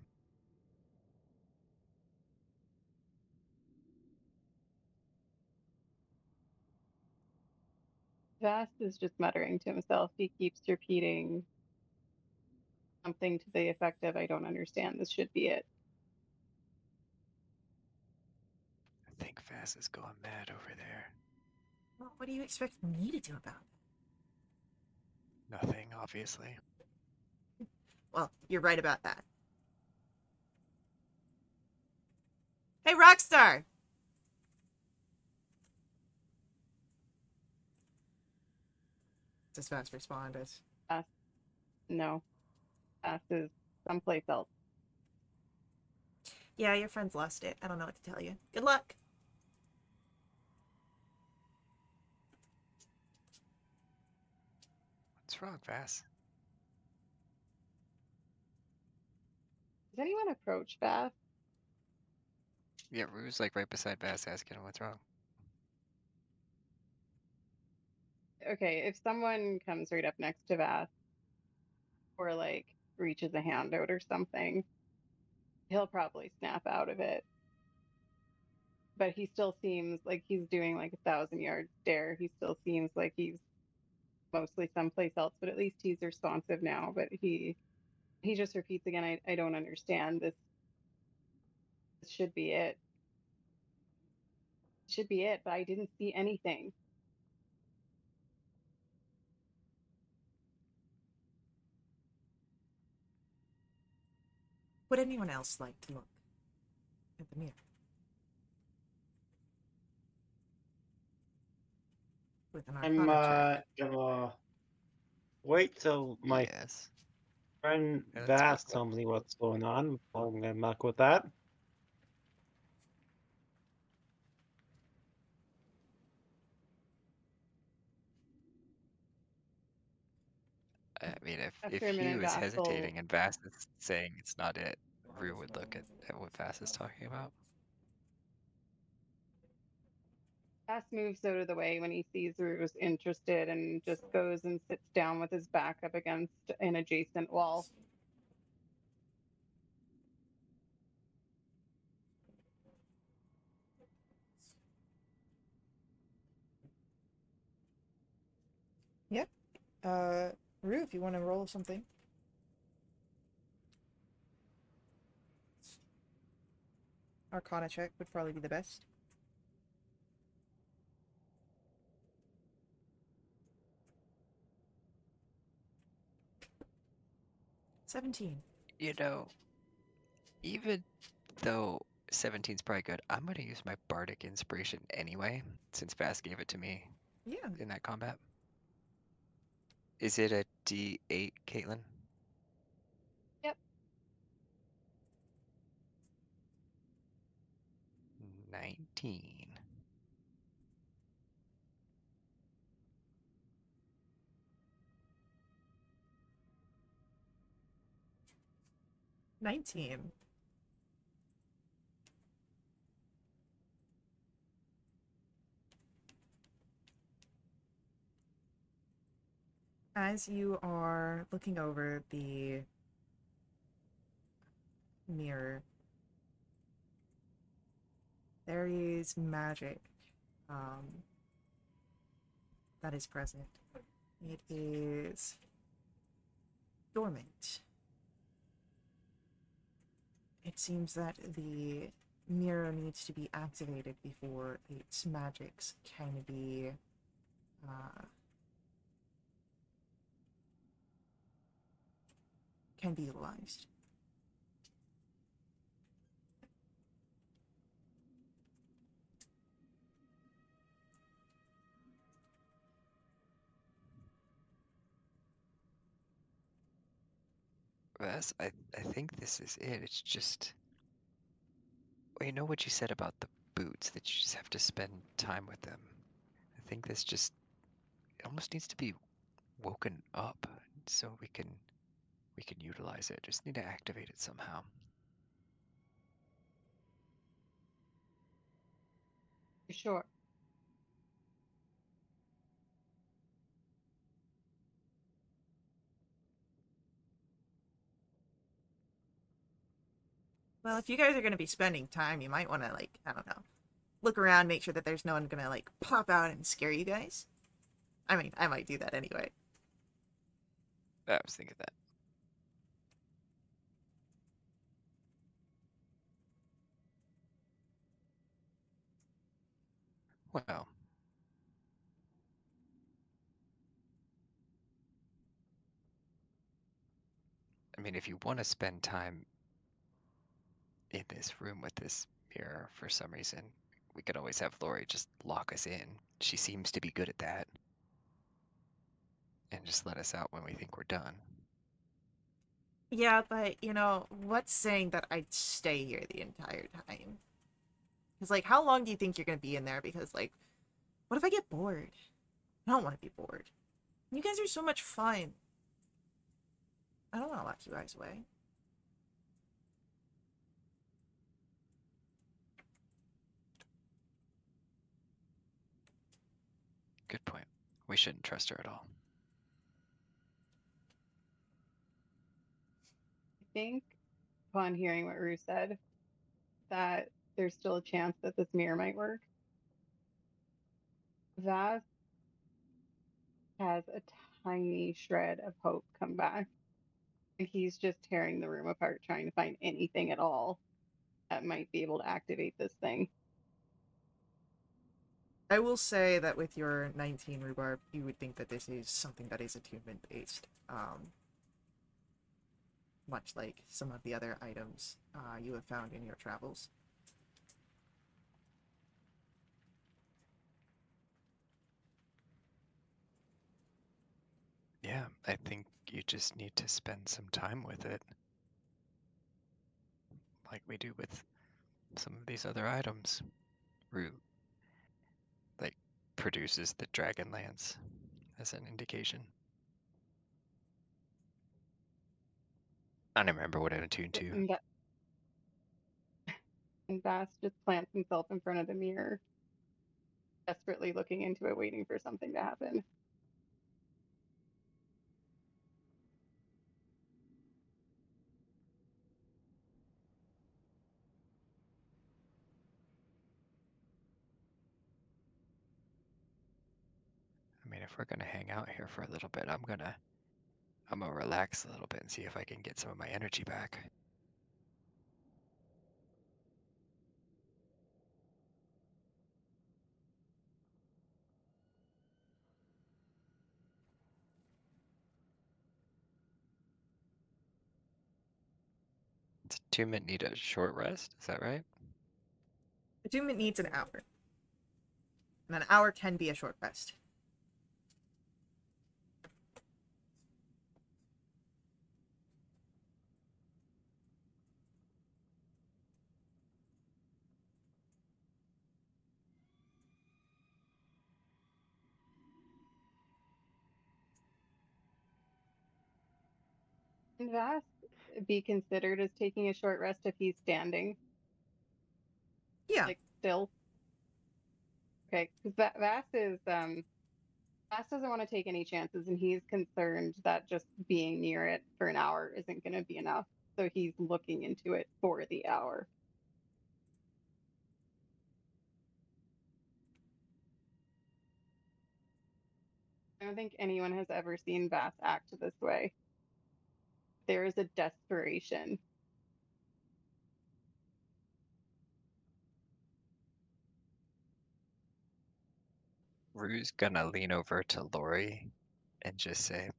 Vast is just muttering to himself. He keeps repeating something to the effect of, I don't understand. This should be it. I think Vass is going mad over there. Well, what do you expect me to do about it? Nothing, obviously. Well, you're right about that. Hey, Rockstar! Does Vass respond as... Vast, no. Vast is someplace else. Yeah, your friend's lost it. I don't know what to tell you. Good luck! What's wrong, Vass? Does anyone approach Vass? Yeah, Rue's like right beside Vass asking him what's wrong. Okay, if someone comes right up next to Vass or like reaches a hand out or something, he'll probably snap out of it. But he still seems like he's doing like 1,000-yard stare. He still seems like he's mostly someplace else, but at least he's responsive now. But he just repeats again, I don't understand. This should be it. Should be it, but I didn't see anything. Would anyone else like to look at the mirror? With an I'm Arcana check. gonna wait till my Yes. friend Yeah, that's Vass pretty tells me what's going on. I'm gonna muck with that. I mean, if After a he minute, was Vass will hesitating and Vass is saying it's not it, Rue would look at what Vass is talking about. Vass moves out of the way when he sees Rue's interested and just goes and sits down with his back up against an adjacent wall. Yep. Rue, if you want to roll something. Arcana check would probably be the best. $17. You know, even though 17's probably good, I'm gonna use my bardic inspiration anyway, since Vass gave it to me Yeah. in that combat. Is it a D8, Caitlin? Yep. 19. 19. As you are looking over the mirror, there is magic that is present. It is dormant. It seems that the mirror needs to be activated before its magics can be utilized. Vass, I think this is it. It's just. Well, you know what you said about the boots, that you just have to spend time with them. I think this just. It almost needs to be woken up so we can utilize it. Just need to activate it somehow. Sure. Well, if you guys are going to be spending time, you might want to, like, I don't know, look around, make sure that there's no one going to, like, pop out and scare you guys. I mean, I might do that anyway. I was thinking that. Well, I mean, if you want to spend time in this room with this mirror for some reason, we could always have Lori just lock us in. She seems to be good at that. And just let us out when we think we're done. Yeah, but, you know, what's saying that I'd stay here the entire time? Because, like, how long do you think you're going to be in there? Because, like, what if I get bored? I don't want to be bored. You guys are so much fun. I don't want to lock you guys away. Good point. We shouldn't trust her at all. I think upon hearing what Rue said, that there's still a chance that this mirror might work. Vas has a tiny shred of hope come back. And he's just tearing the room apart, trying to find anything at all that might be able to activate this thing. I will say that with your 19 rhubarb, you would think that this is something that is attunement based. Much like some of the other items you have found in your travels. Yeah, I think you just need to spend some time with it. Like we do with some of these other items. Root, like, produces the Dragonlance as an indication. I don't remember what it attuned to. And Vas just plants himself in front of the mirror, desperately looking into it, waiting for something to happen. I mean, if we're gonna hang out here for a little bit, I'm gonna relax a little bit and see if I can get some of my energy back. Does attunement need a short rest? Is that right? Attunement needs an hour. And an hour can be a short rest. Can Vas be considered as taking a short rest if he's standing, Yeah. like still? Okay, because Vas doesn't want to take any chances, and he's concerned that just being near it for an hour isn't going to be enough. So he's looking into it for the hour. I don't think anyone has ever seen Vas act this way. There is a desperation. Rue's gonna lean over to Lori and just say, I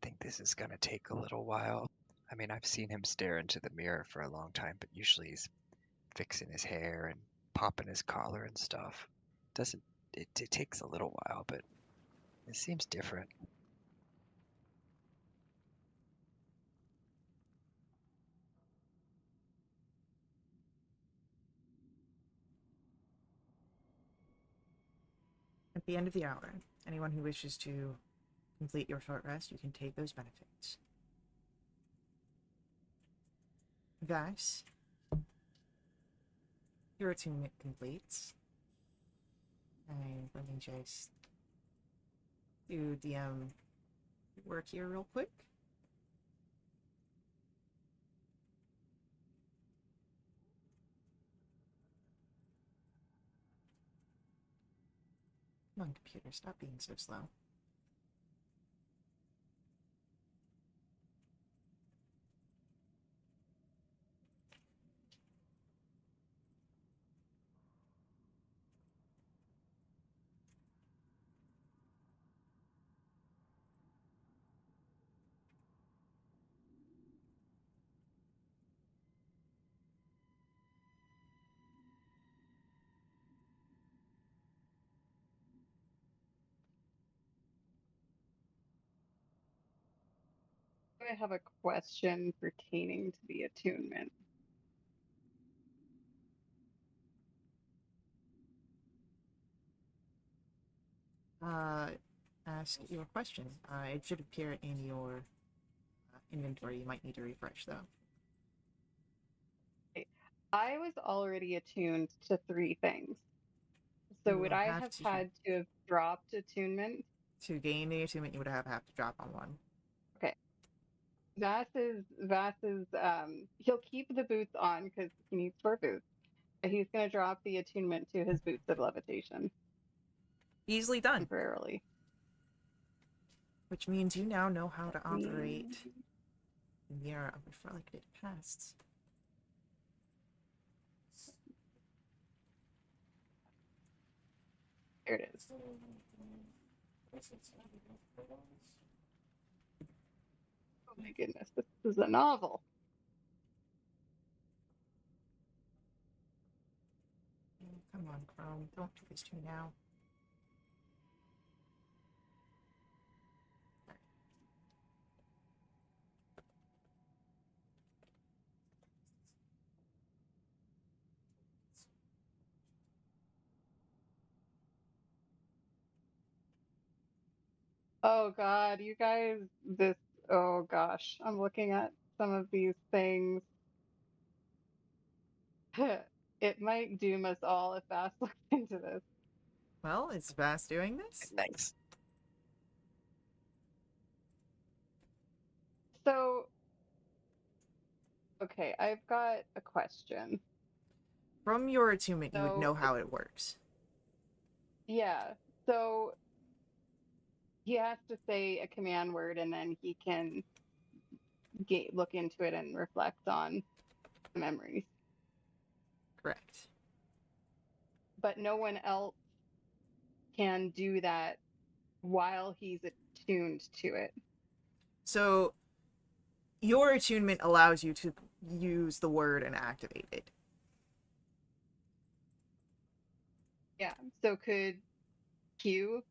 think this is gonna take a little while. I mean, I've seen him stare into the mirror for a long time, but usually he's fixing his hair and popping his collar and stuff. Doesn't it takes a little while, but it seems different. At the end of the hour, anyone who wishes to complete your short rest, you can take those benefits. Vas, your attunement completes. And let me just do DM work here real quick. Come on, computer, stop being so slow. I have a question pertaining to the attunement. Uh, ask your question. It should appear in your inventory. You might need to refresh though. I was already attuned to 3 things. So You would will I have have to- had to have dropped attunement? To gain the attunement, you would have to drop on one. Okay. Vass's he'll keep the boots on because he needs 4 boots. But he's gonna drop the attunement to his boots of levitation Easily done. temporarily. Which means you now know how to That means- operate the Mirror of Reflected Pasts. There it is. Oh my goodness, this is a novel. Come on, Chrome. Don't do this to me now. Oh God, you guys, oh gosh, I'm looking at some of these things. It might doom us all if Vass looks into this. Well, is Vass doing this? Nice. So, okay, I've got a question. From your attunement, you would So, know how it works. Yeah, so he has to say a command word and then he can look into it and reflect on the memories. Correct. But no one else can do that while he's attuned to it. So, your attunement allows you to use the word and activate it. Yeah, so could Q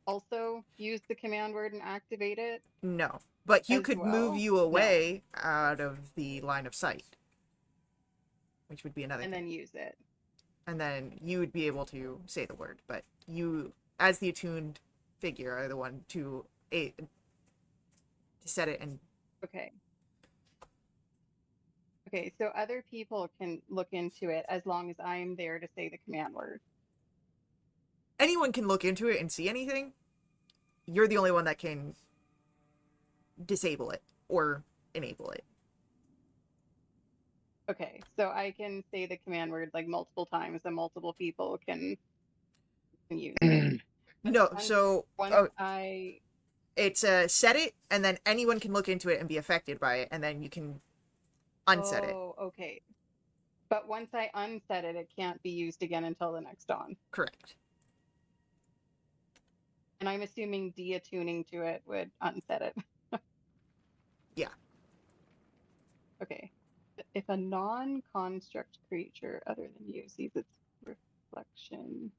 also use the command word and activate it? No. But Hugh As could move well? you No. away out of the line of sight. Which would be another And thing. then use it. And then you would be able to say the word. But you, as the attuned figure, are the one to set it and... Okay. Okay, so other people can look into it as long as I'm there to say the command word. Anyone can look into it and see anything. You're the only one that can disable it or enable it. Okay, so I can say the command word like multiple times and multiple people can use it. No, Once- so Once it's set it, and then anyone can look into it and be affected by it, and then you can unset it. Oh, okay. But once I unset it, it can't be used again until the next dawn. Correct. And I'm assuming deattuning to it would unset it. Yeah. Okay. If a non-construct creature other than you sees its reflection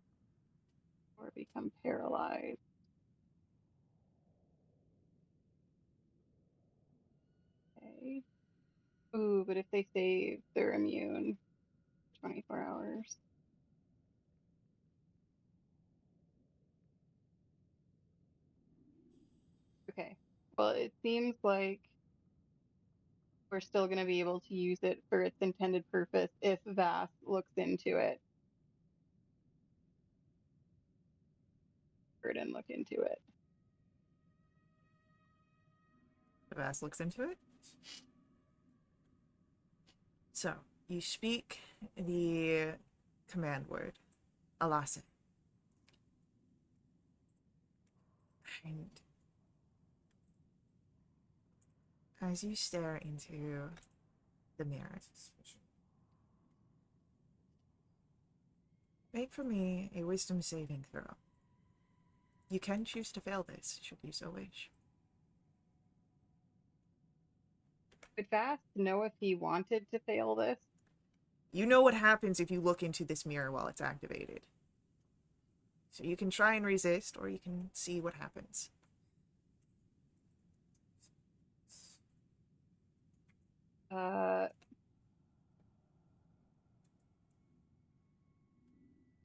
or become paralyzed. Okay. Ooh, but if they save, they're immune 24 hours. Okay. Well, it seems like we're still going to be able to use it for its intended purpose if Vass looks into it. And look into it. Vass looks into it. So, you speak the command word, Alasa. And as you stare into the mirror, make for me a wisdom saving throw. You can choose to fail this, should you so wish. Would Vass know if he wanted to fail this? You know what happens if you look into this mirror while it's activated. So you can try and resist, or you can see what happens.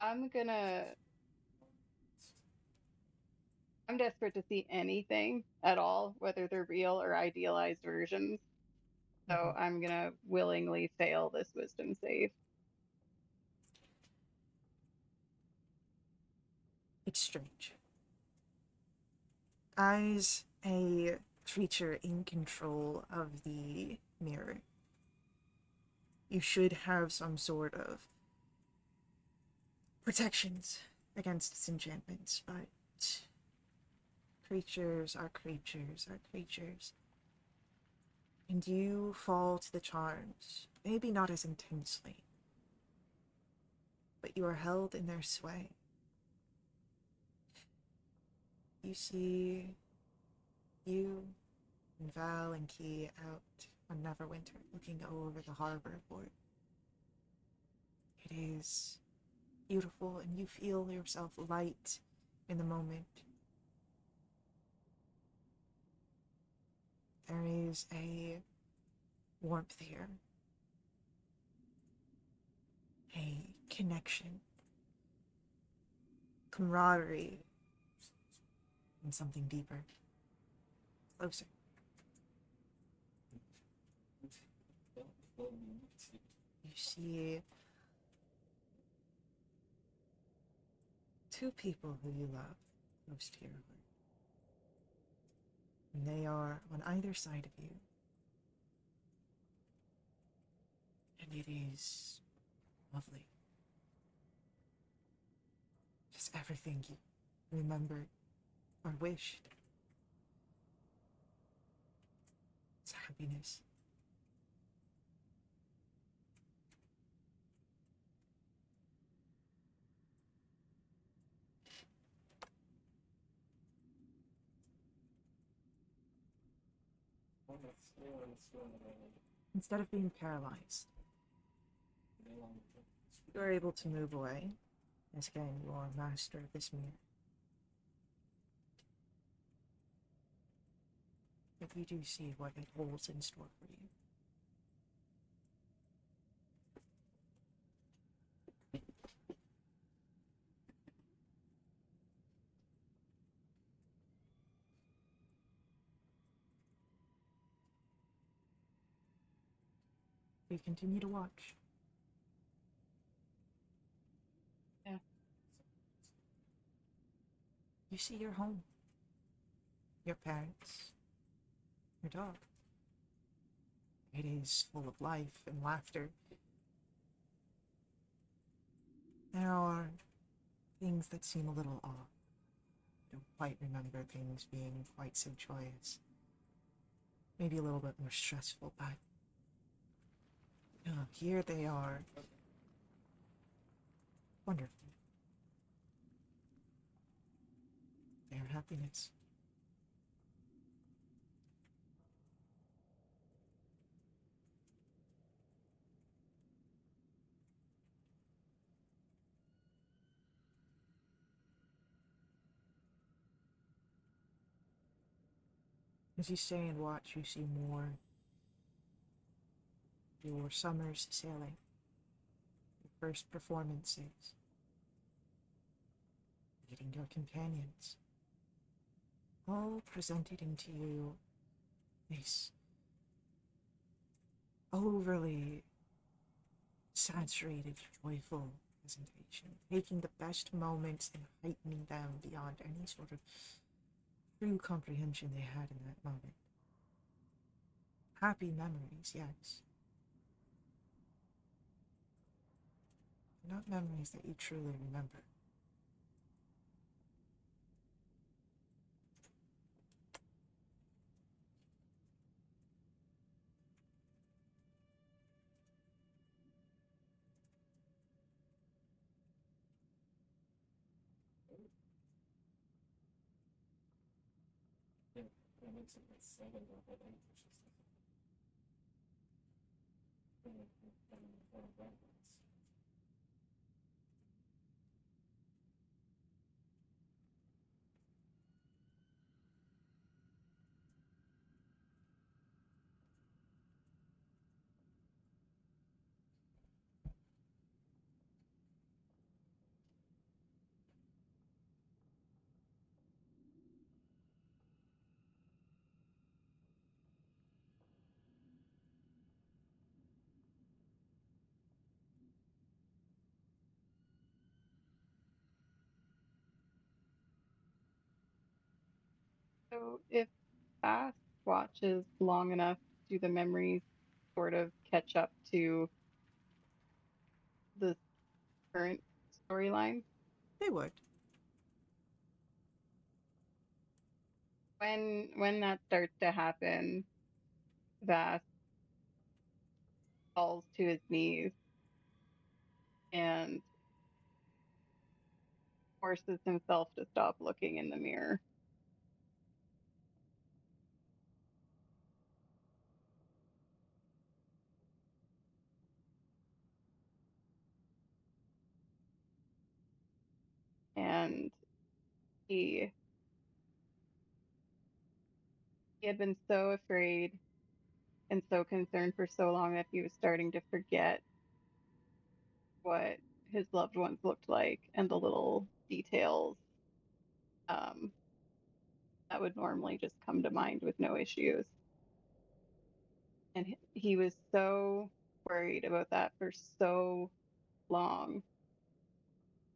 I'm gonna I'm desperate to see anything at all, whether they're real or idealized versions. So Mhm. I'm gonna willingly fail this wisdom save. It's strange. As a creature in control of the mirror, you should have some sort of protections against disenchantments, but creatures are creatures are creatures. And you fall to the charms, maybe not as intensely, but you are held in their sway. You see you and Val and Key out on Neverwinter looking over the harbor port. It is beautiful and you feel yourself light in the moment. There is a warmth here, a connection, camaraderie, and something deeper, closer. You see two people who you love close to your heart. And they are on either side of you. And it is lovely. Just everything you remembered or wished. It's happiness. Instead of being paralyzed, you are able to move away, as again you are master of this mirror. But you do see what it holds in store for you. You continue to watch. Yeah. You see your home, your parents, your dog. It is full of life and laughter. There are things that seem a little off. I don't quite remember things being quite so joyous. Maybe a little bit more stressful, but here they are. Wonderful. Their happiness. As you stay and watch, you see more. Your summers sailing, your first performances, meeting your companions, all presented into you this overly saturated, joyful presentation, taking the best moments and heightening them beyond any sort of true comprehension they had in that moment. Happy memories, yes. Not memories that you truly remember. So if Bass watches long enough, do the memories sort of catch up to the current storyline? They would. When that starts to happen, Vass falls to his knees and forces himself to stop looking in the mirror. And he had been so afraid and so concerned for so long that he was starting to forget what his loved ones looked like and the little details um, that would normally just come to mind with no issues. And he was so worried about that for so long.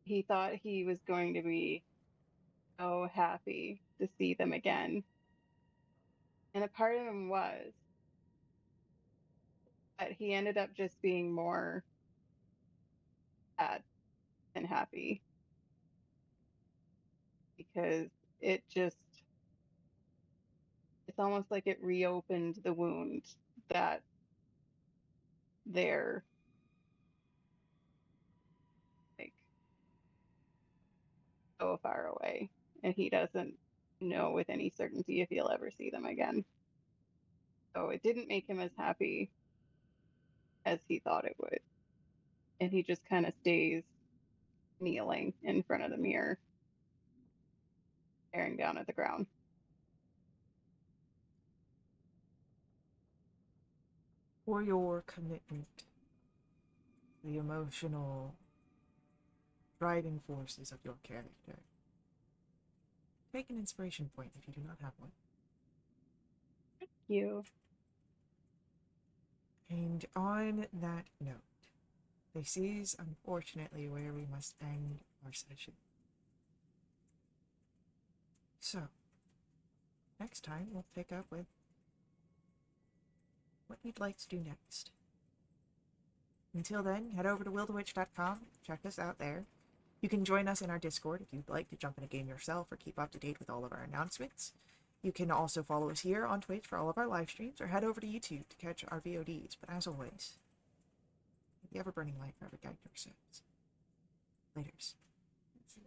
He thought he was going to be so happy to see them again. And a part of him was, but he ended up just being more sad than happy because it just, it's almost like it reopened the wound that they're like so far away. And he doesn't know with any certainty if he'll ever see them again. So it didn't make him as happy as he thought it would. And he just kind of stays kneeling in front of the mirror, staring down at the ground. For your commitment, the emotional driving forces of your character. Take an inspiration point if you do not have one. You. And on that note, this is unfortunately where we must end our session. So, next time we'll pick up with what you'd like to do next. Until then, head over to willthewitch.com, check us out there. You can join us in our Discord if you'd like to jump in a game yourself or keep up to date with all of our announcements. You can also follow us here on Twitch for all of our live streams, or head over to YouTube to catch our VODs. But as always, the ever-burning light forever guide yourselves. Laters.